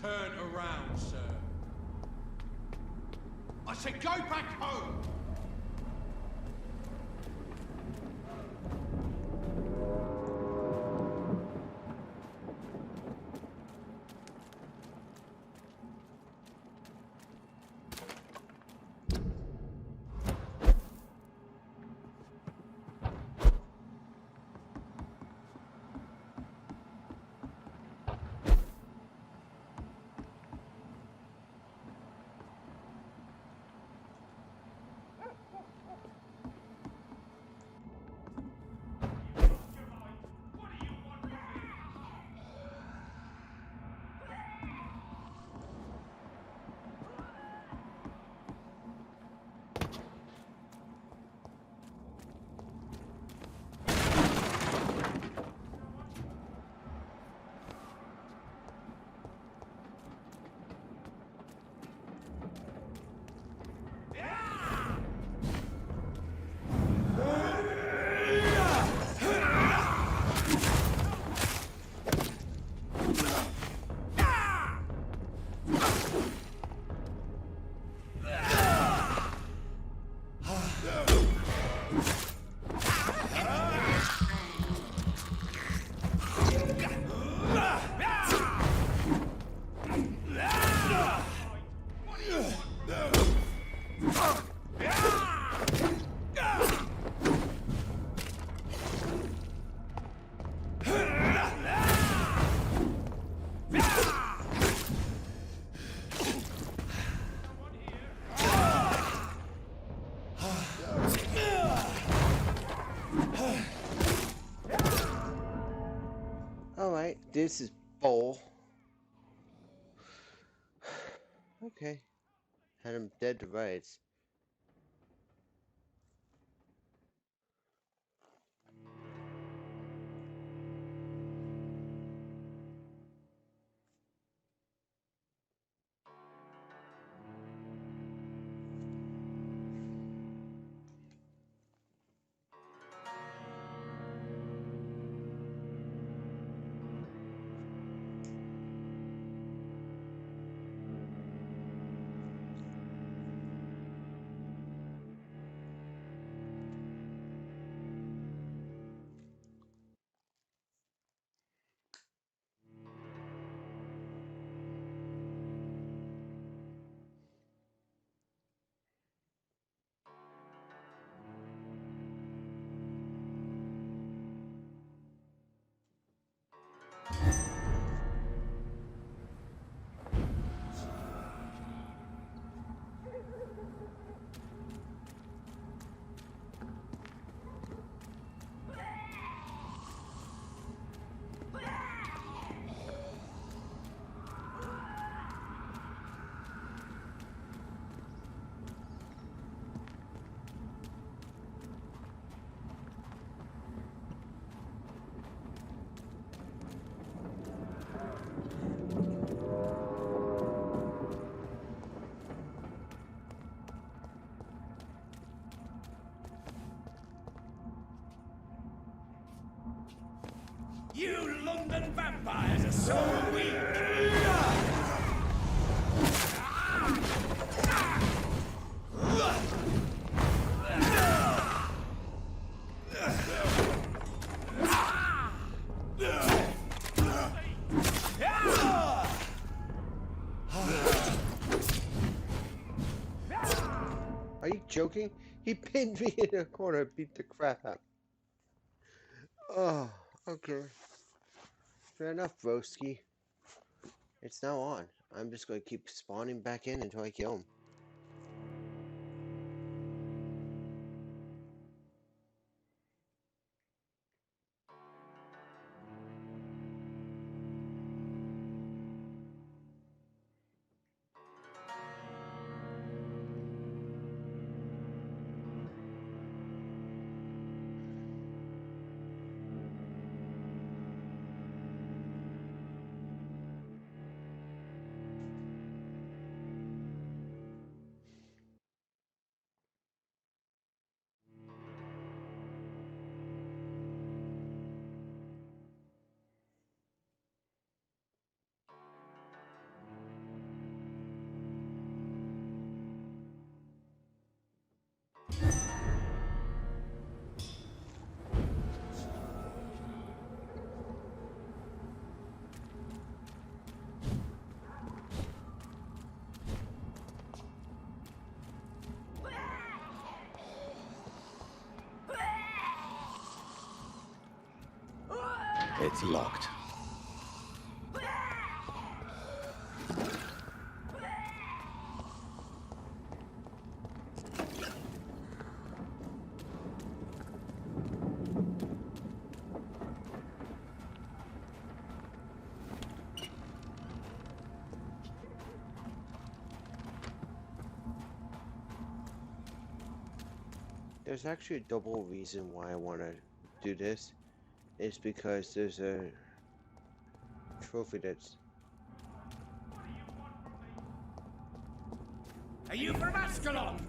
Turn around, sir. said go back home! Alright, this is bull. Okay. Had him dead to rights. You London vampires are so weak! Are you joking? He pinned me in a corner and beat the crap out. Oh, okay. Fair enough, broski. It's now on. I'm just going to keep spawning back in until I kill him. It's locked. There's actually a double reason why I want to do this. It's because there's a trophy that's... Are you from Ascalon?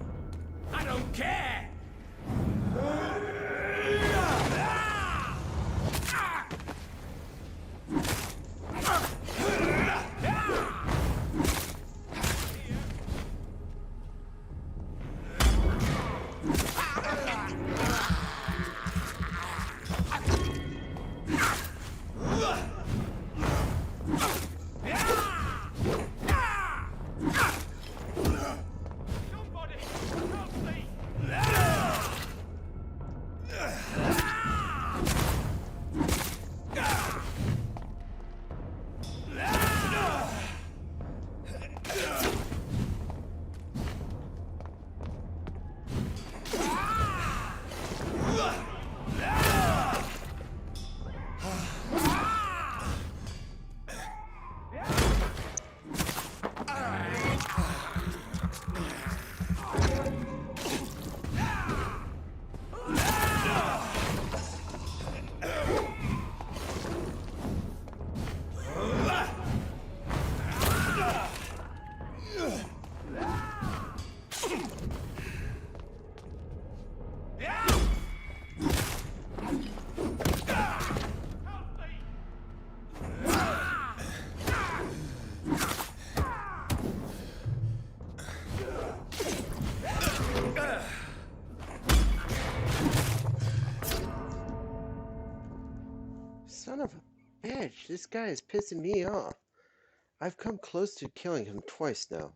I don't care! Son of a bitch, this guy is pissing me off. I've come close to killing him twice now.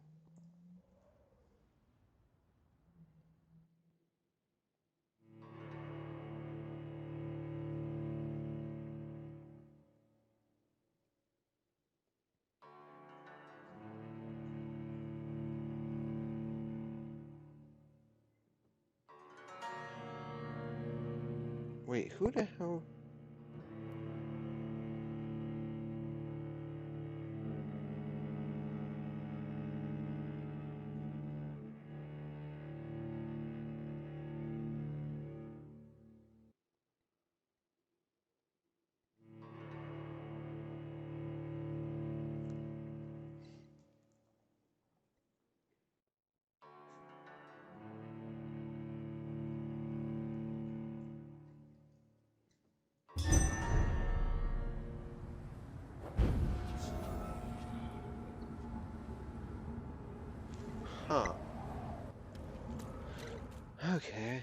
Wait, who the hell? Huh. Okay.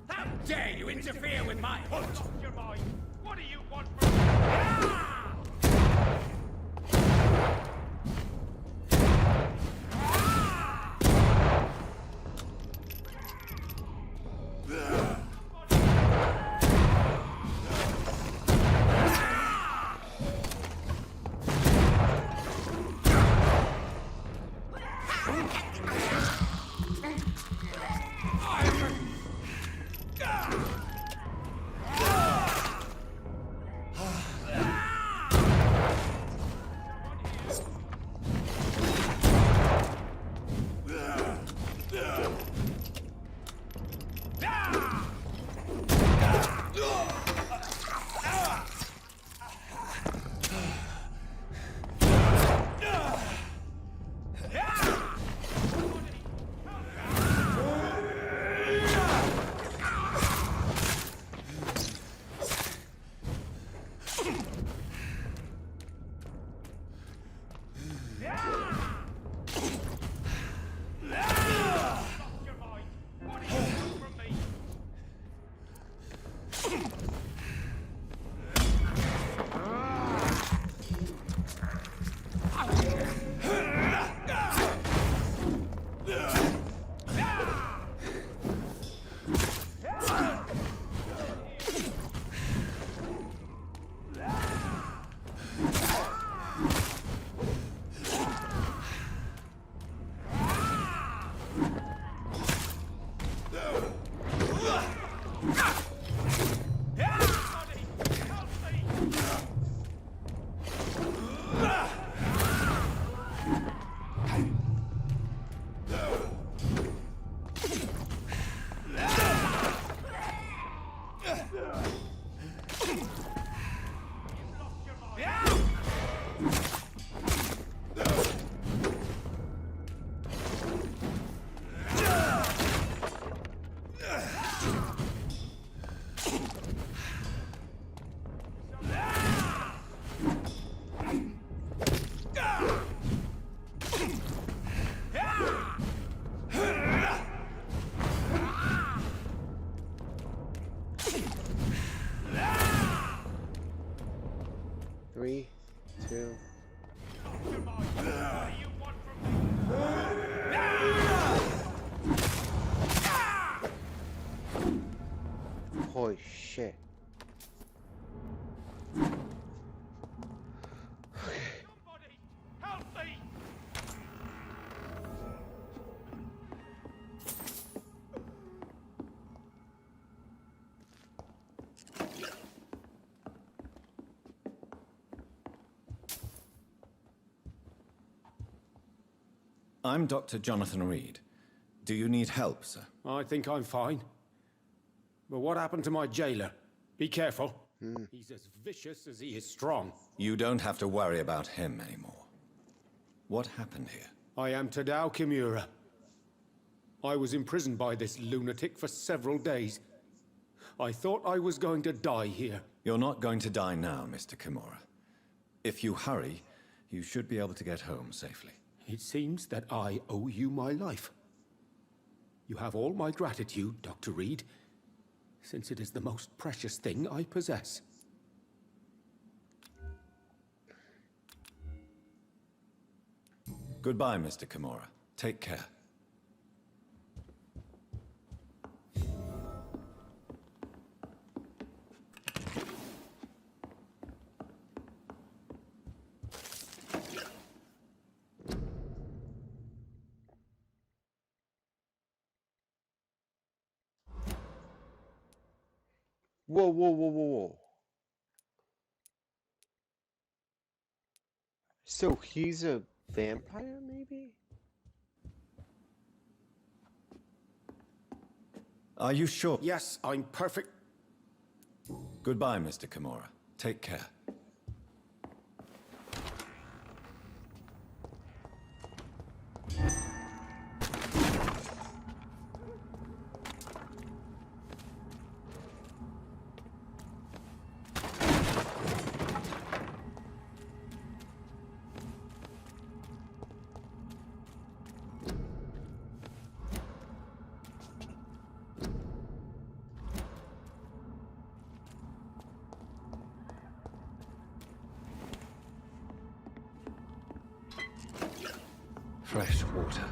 How dare you interfere with my hunt? Lost your mind. What do you want from me? Ah! 2. Holy shit. Somebody help me! I'm Dr. Jonathan Reed. Do you need help, sir? I think I'm fine. But what happened to my jailer? Be careful. He's as vicious as he is strong. You don't have to worry about him anymore. What happened here? I am Tadao Kimura. I was imprisoned by this lunatic for several days. I thought I was going to die here. You're not going to die now, Mr. Kimura. If you hurry, you should be able to get home safely. It seems that I owe you my life. You have all my gratitude, Dr. Reed, since it is the most precious thing I possess. Goodbye, Mr. Kimura. Take care. Whoa, whoa, whoa, whoa, whoa. So he's a vampire, maybe? Are you sure? Yes, I'm perfect. Goodbye, Mr. Kimura. Take care. Fresh water.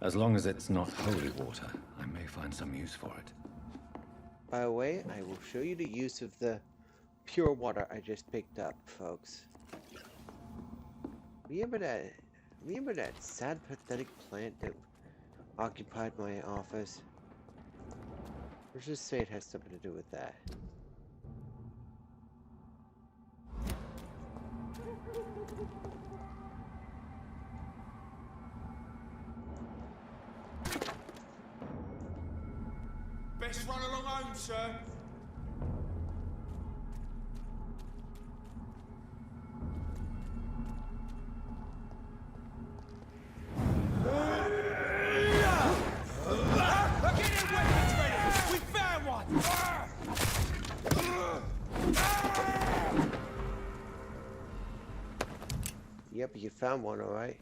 As long as it's not holy water, I may find some use for it. By the way, I will show you the use of the pure water I just picked up, folks. Remember that sad, pathetic plant that occupied my office? Let's just say it has something to do with that. Best run along home, sir. Get your weapons ready! We found one! Yep, you found one, alright.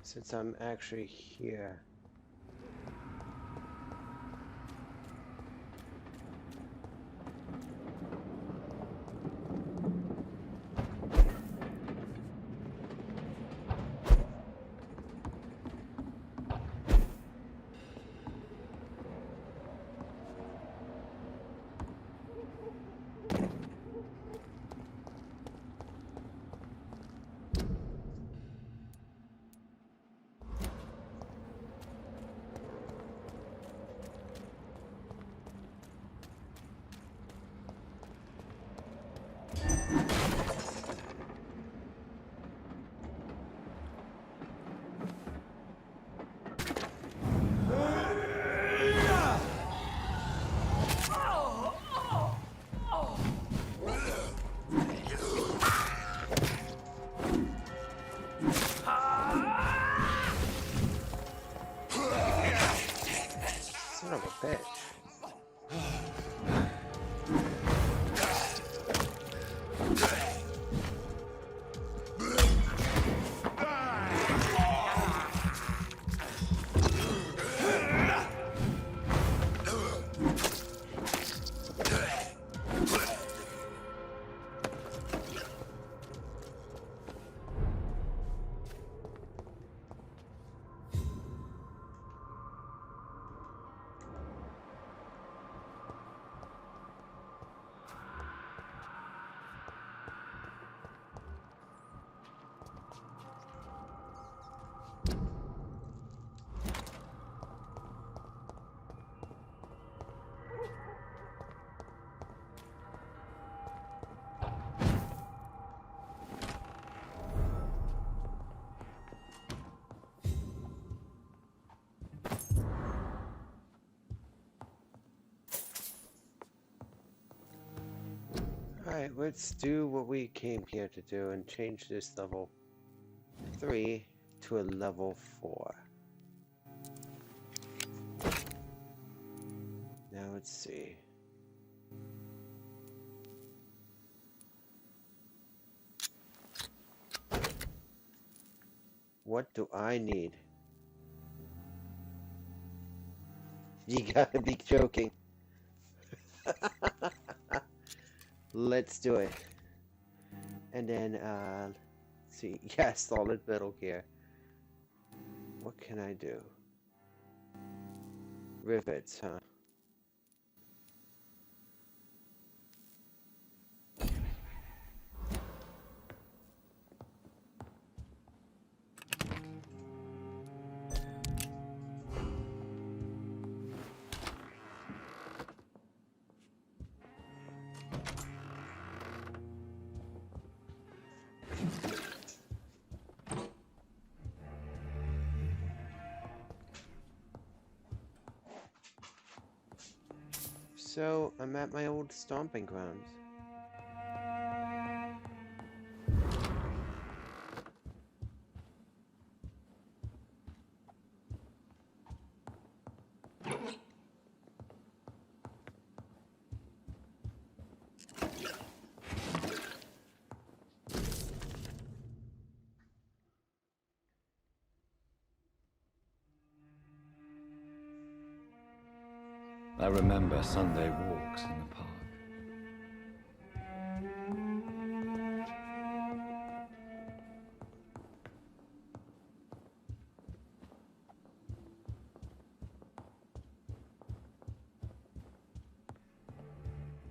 Since I'm actually here. Son of a bitch. Alright, let's do what we came here to do and change this level 3 to a level 4. Now let's see. What do I need? You gotta be joking. Let's do it. And then, let's see. Yeah, solid metal here. What can I do? Rivets, huh? So, I'm at my old stomping grounds. I remember Sunday walks in the park.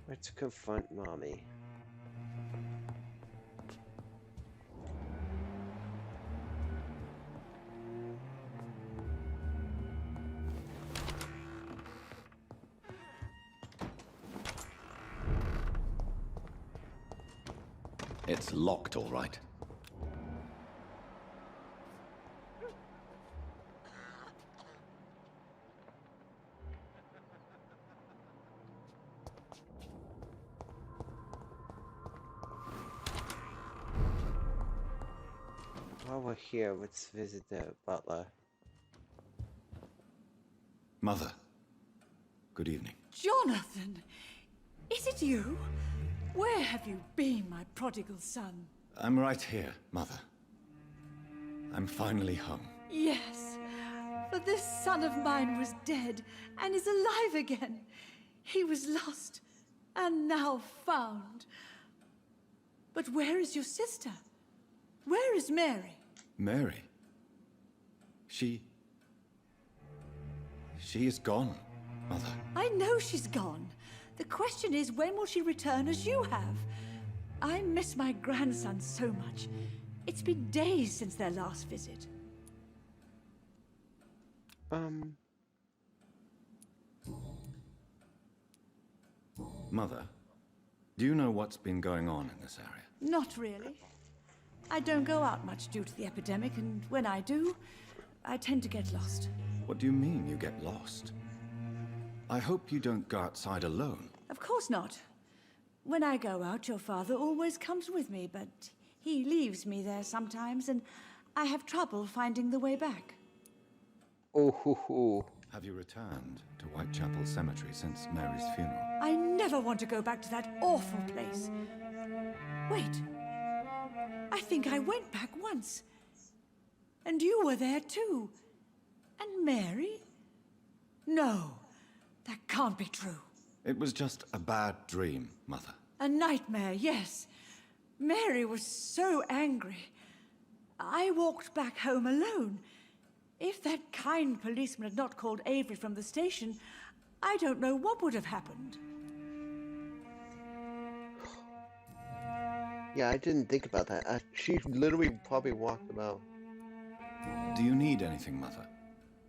Let's confront Mommy. It's locked, all right. While we're here, let's visit the butler. Mother, good evening. Jonathan! Is it you? Where have you been, my prodigal son? I'm right here, Mother. I'm finally home. Yes, for this son of mine was dead and is alive again. He was lost and now found. But where is your sister? Where is Mary? Mary? She is gone, Mother. I know she's gone. The question is, when will she return as you have? I miss my grandson so much. It's been days since their last visit. Mother, Do you know what's been going on in this area? Not really. I don't go out much due to the epidemic, and when I do, I tend to get lost. What do you mean you get lost? I hope you don't go outside alone. Of course not. When I go out, your father always comes with me, but he leaves me there sometimes, and I have trouble finding the way back. Oh, ho, ho. Have you returned to Whitechapel Cemetery since Mary's funeral? I never want to go back to that awful place. Wait. I think I went back once. And you were there too. And Mary? No, that can't be true. It was just a bad dream, Mother. A nightmare, yes. Mary was so angry. I walked back home alone. If that kind policeman had not called Avery from the station, I don't know what would have happened. Yeah, I didn't think about that. She literally probably walked about. Do you need anything, Mother?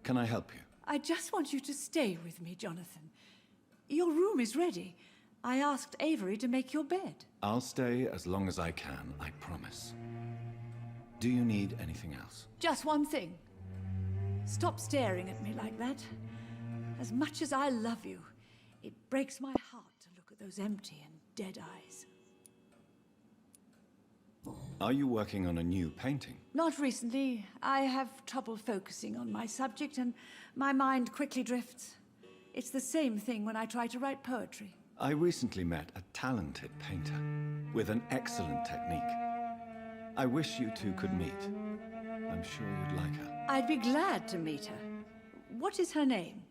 Can I help you? I just want you to stay with me, Jonathan. Your room is ready. I asked Avery to make your bed. I'll stay as long as I can, I promise. Do you need anything else? Just one thing. Stop staring at me like that. As much as I love you, it breaks my heart to look at those empty and dead eyes. Are you working on a new painting? Not recently. I have trouble focusing on my subject, and my mind quickly drifts. It's the same thing when I try to write poetry. I recently met a talented painter with an excellent technique. I wish you two could meet. I'm sure you'd like her. I'd be glad to meet her. What is her name?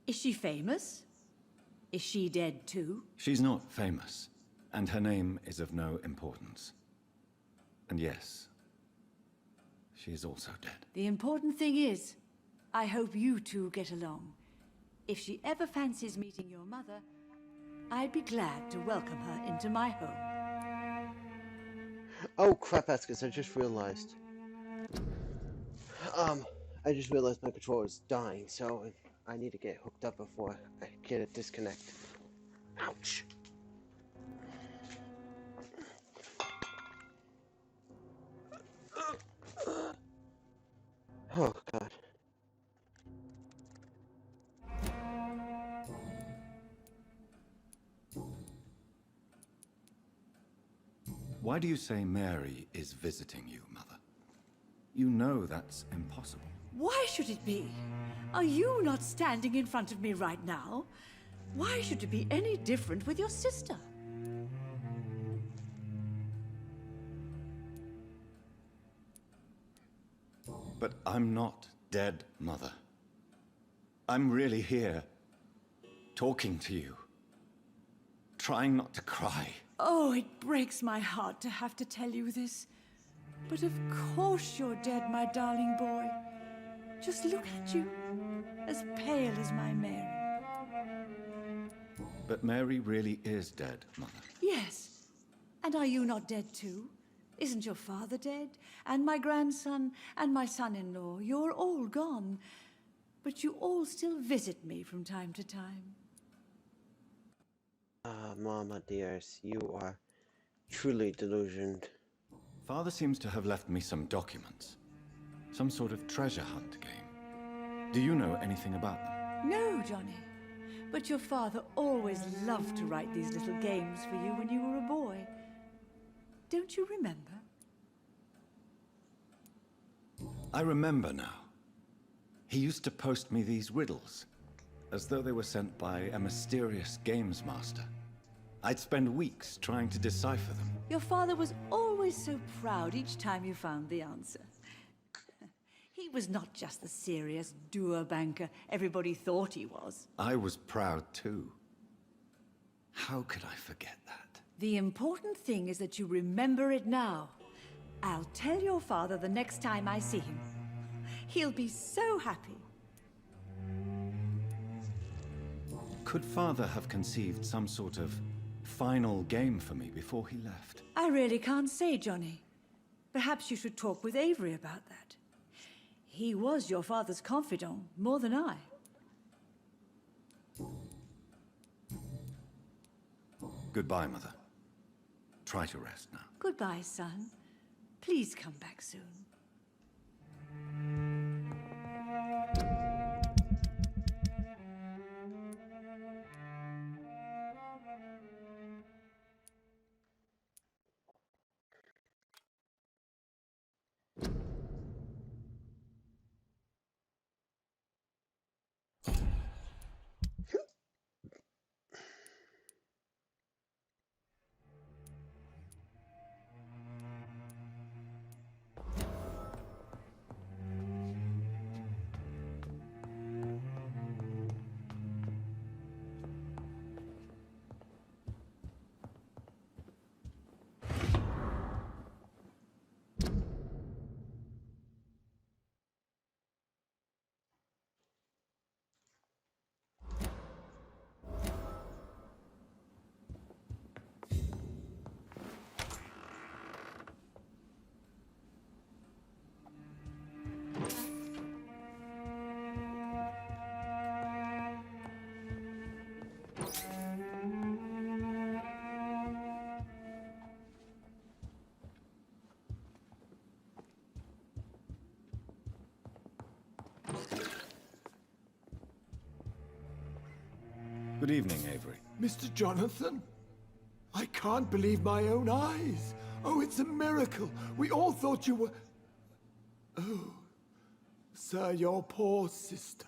Is she famous? Is she dead too? She's not famous, and her name is of no importance. And yes, she is also dead. The important thing is, I hope you two get along. If she ever fancies meeting your mother, I'd be glad to welcome her into my home. Oh crap, Askus, I just realized. I just realized my controller is dying, so I need to get hooked up before I get it disconnected. Ouch. Oh god. Why do you say Mary is visiting you, Mother? You know that's impossible. Why should it be? Are you not standing in front of me right now? Why should it be any different with your sister? But I'm not dead, Mother. I'm really here, talking to you, trying not to cry. Oh, it breaks my heart to have to tell you this. But of course you're dead, my darling boy. Just look at you, as pale as my Mary. But Mary really is dead, Mother. Yes. And are you not dead too? Isn't your father dead? And my grandson, and my son-in-law, you're all gone. But you all still visit me from time to time. Ah, Mama dears, you are truly delusioned. Father seems to have left me some documents. Some sort of treasure hunt game. Do you know anything about them? No, Johnny. But your father always loved to write these little games for you when you were a boy. Don't you remember? I remember now. He used to post me these riddles, as though they were sent by a mysterious games master. I'd spend weeks trying to decipher them. Your father was always so proud each time you found the answer. He was not just the serious doer banker everybody thought he was. I was proud too. How could I forget that? The important thing is that you remember it now. I'll tell your father the next time I see him. He'll be so happy. Could Father have conceived some sort of final game for me before he left? I really can't say, Johnny. Perhaps you should talk with Avery about that. He was your father's confidant, more than I. Goodbye, Mother. try to rest now. Goodbye, son. Please come back soon. Good evening, Avery. Mr. Jonathan? I can't believe my own eyes. Oh, it's a miracle. We all thought you were... Oh, sir, your poor sister.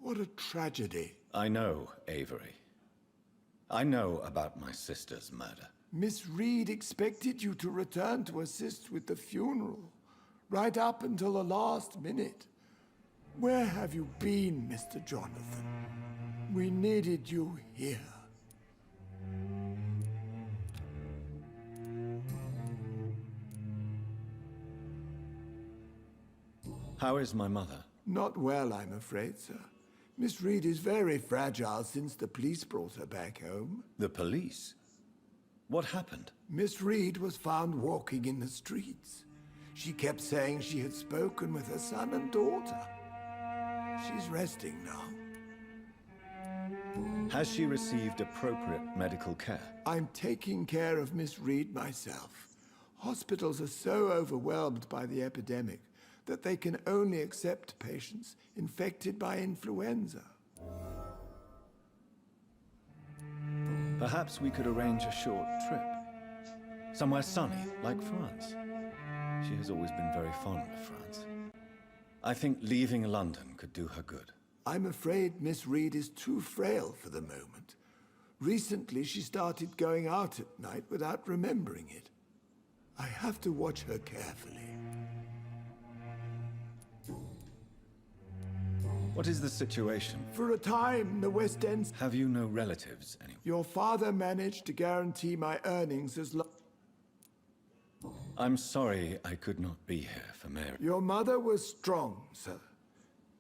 What a tragedy. I know, Avery. I know about my sister's murder. Miss Reed expected you to return to assist with the funeral, right up until the last minute. Where have you been, Mr. Jonathan? We needed you here. How is my mother? Not well, I'm afraid, sir. Miss Reed is very fragile since the police brought her back home. The police? What happened? Miss Reed was found walking in the streets. She kept saying she had spoken with her son and daughter. She's resting now. Has she received appropriate medical care? I'm taking care of Miss Reed myself. Hospitals are so overwhelmed by the epidemic that they can only accept patients infected by influenza. Perhaps we could arrange a short trip. Somewhere sunny, like France. She has always been very fond of France. I think leaving London could do her good. I'm afraid Miss Reed is too frail for the moment. Recently, she started going out at night without remembering it. I have to watch her carefully. What is the situation? For a time, the West End... Have you no relatives anywhere? Your father managed to guarantee my earnings as long... I'm sorry I could not be here for Mary. Your mother was strong, sir.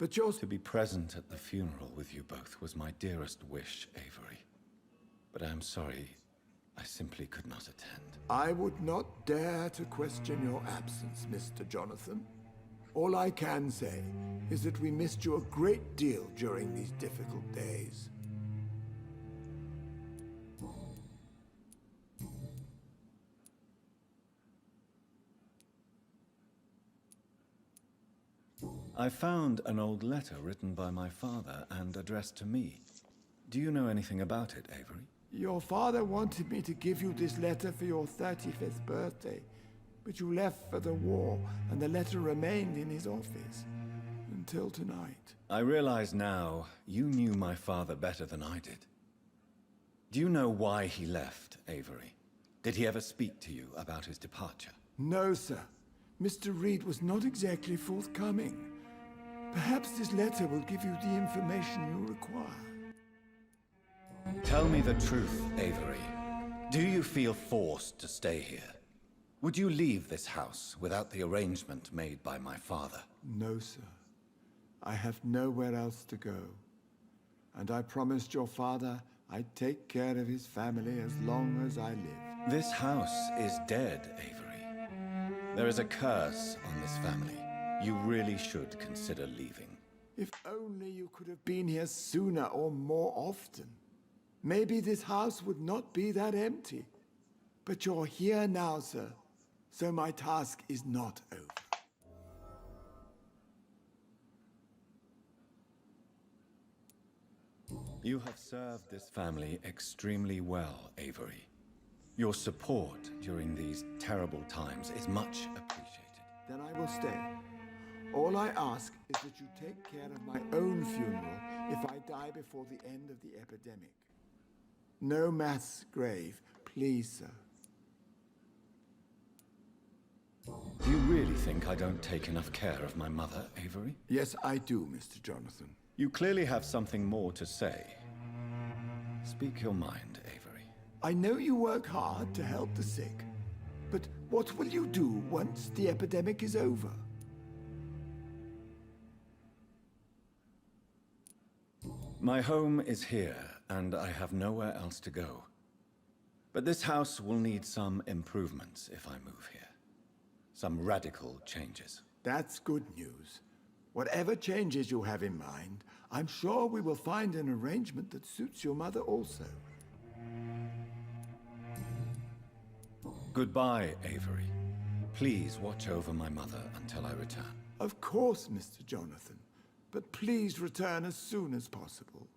But yours... To be present at the funeral with you both was my dearest wish, Avery. But I'm sorry, I simply could not attend. I would not dare to question your absence, Mr. Jonathan. All I can say is that we missed you a great deal during these difficult days. I found an old letter written by my father and addressed to me. Do you know anything about it, Avery? Your father wanted me to give you this letter for your 35th birthday, but you left for the war, and the letter remained in his office until tonight. I realize now you knew my father better than I did. Do you know why he left, Avery? Did he ever speak to you about his departure? No, sir. Mr. Reed was not exactly forthcoming. Perhaps this letter will give you the information you require. Tell me the truth, Avery. Do you feel forced to stay here? Would you leave this house without the arrangement made by my father? No, sir. I have nowhere else to go. And I promised your father I'd take care of his family as long as I live. This house is dead, Avery. There is a curse on this family. You really should consider leaving. If only you could have been here sooner or more often. Maybe this house would not be that empty. But you're here now, sir, so my task is not over. You have served this family extremely well, Avery. Your support during these terrible times is much appreciated. Then I will stay. All I ask is that you take care of my own funeral if I die before the end of the epidemic. No mass grave, please, sir. Do you really think I don't take enough care of my mother, Avery? Yes, I do, Mr. Jonathan. You clearly have something more to say. Speak your mind, Avery. I know you work hard to help the sick, but what will you do once the epidemic is over? My home is here, and I have nowhere else to go. But this house will need some improvements if I move here. Some radical changes. That's good news. Whatever changes you have in mind, I'm sure we will find an arrangement that suits your mother also. Goodbye, Avery. Please watch over my mother until I return. Of course, Mr. Jonathan. But please return as soon as possible.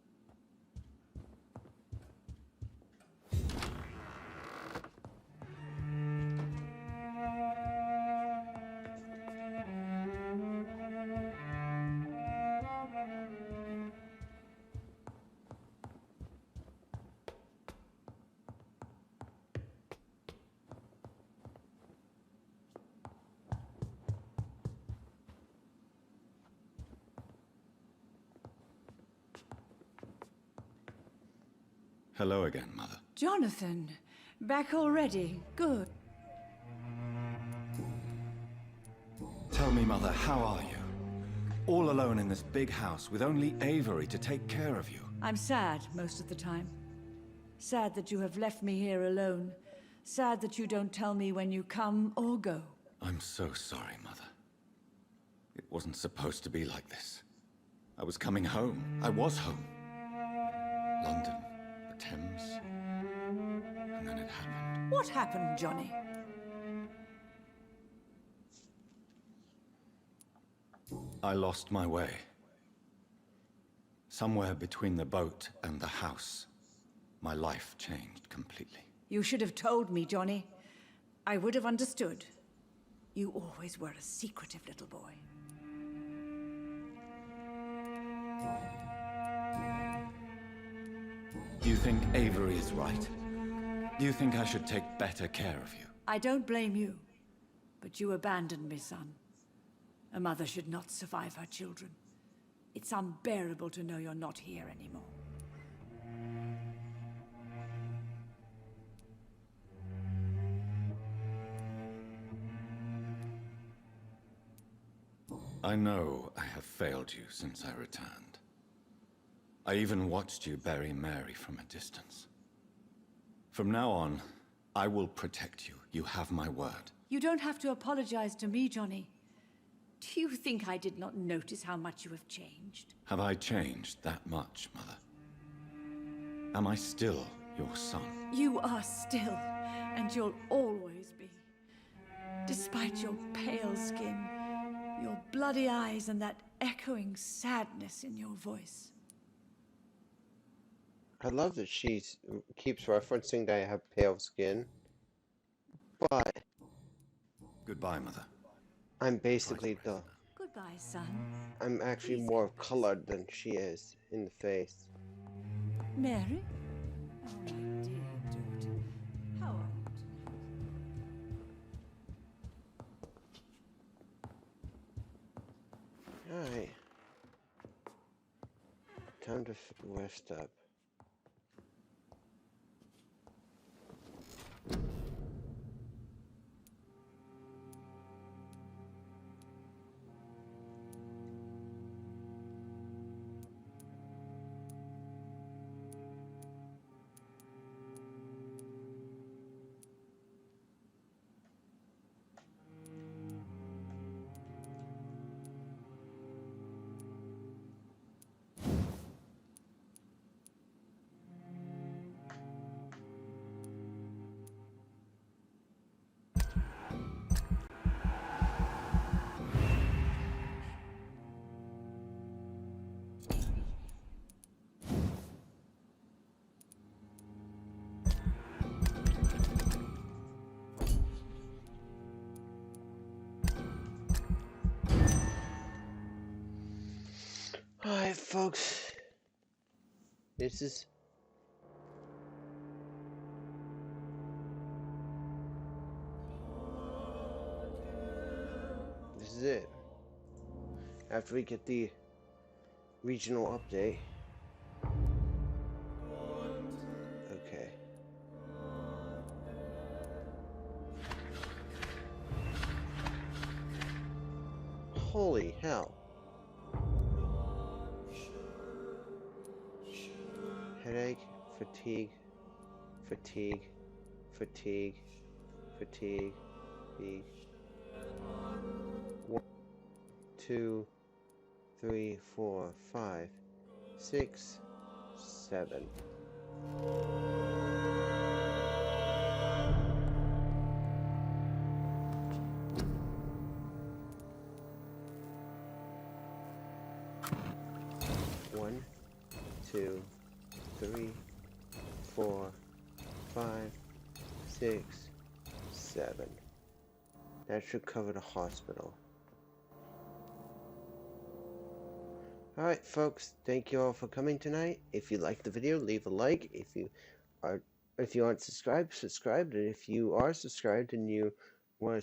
Hello again, Mother. Jonathan, back already. Good. Tell me, Mother, how are you? All alone in this big house with only Avery to take care of you. I'm sad most of the time. Sad that you have left me here alone. Sad that you don't tell me when you come or go. I'm so sorry, Mother. It wasn't supposed to be like this. I was coming home. I was home. London, the Thames, and then it happened. What happened, Johnny? I lost my way. Somewhere between the boat and the house, my life changed completely. You should have told me, Johnny. I would have understood. You always were a secretive little boy. Do you think Avery is right? Do you think I should take better care of you? I don't blame you, but you abandoned me, son. A mother should not survive her children. It's unbearable to know you're not here anymore. I know I have failed you since I returned. I even watched you bury Mary from a distance. From now on, I will protect you. You have my word. You don't have to apologize to me, Johnny. Do you think I did not notice how much you have changed? Have I changed that much, Mother? Am I still your son? You are still, and you'll always be. Despite your pale skin, your bloody eyes, and that echoing sadness in your voice. I love that she keeps referencing that I have pale skin. But Goodbye, Mother. I'm basically the... Goodbye, son. I'm actually more colored than she is in the face. Mary? Oh, my dear daughter. How are you tonight? Alright. Time to rest up. folks. This is it. After we get the regional update. Okay. Holy hell. Headache, fatigue, fatigue, fatigue, fatigue, fatigue. 1, 2, 3, 4, 5, 6, 7. One, 2, 3, 4, 5, 6, 7. That should cover the hospital. Alright folks, thank you all for coming tonight. If you liked the video, leave a like. If you aren't subscribed, subscribe. And if you are subscribed and you want to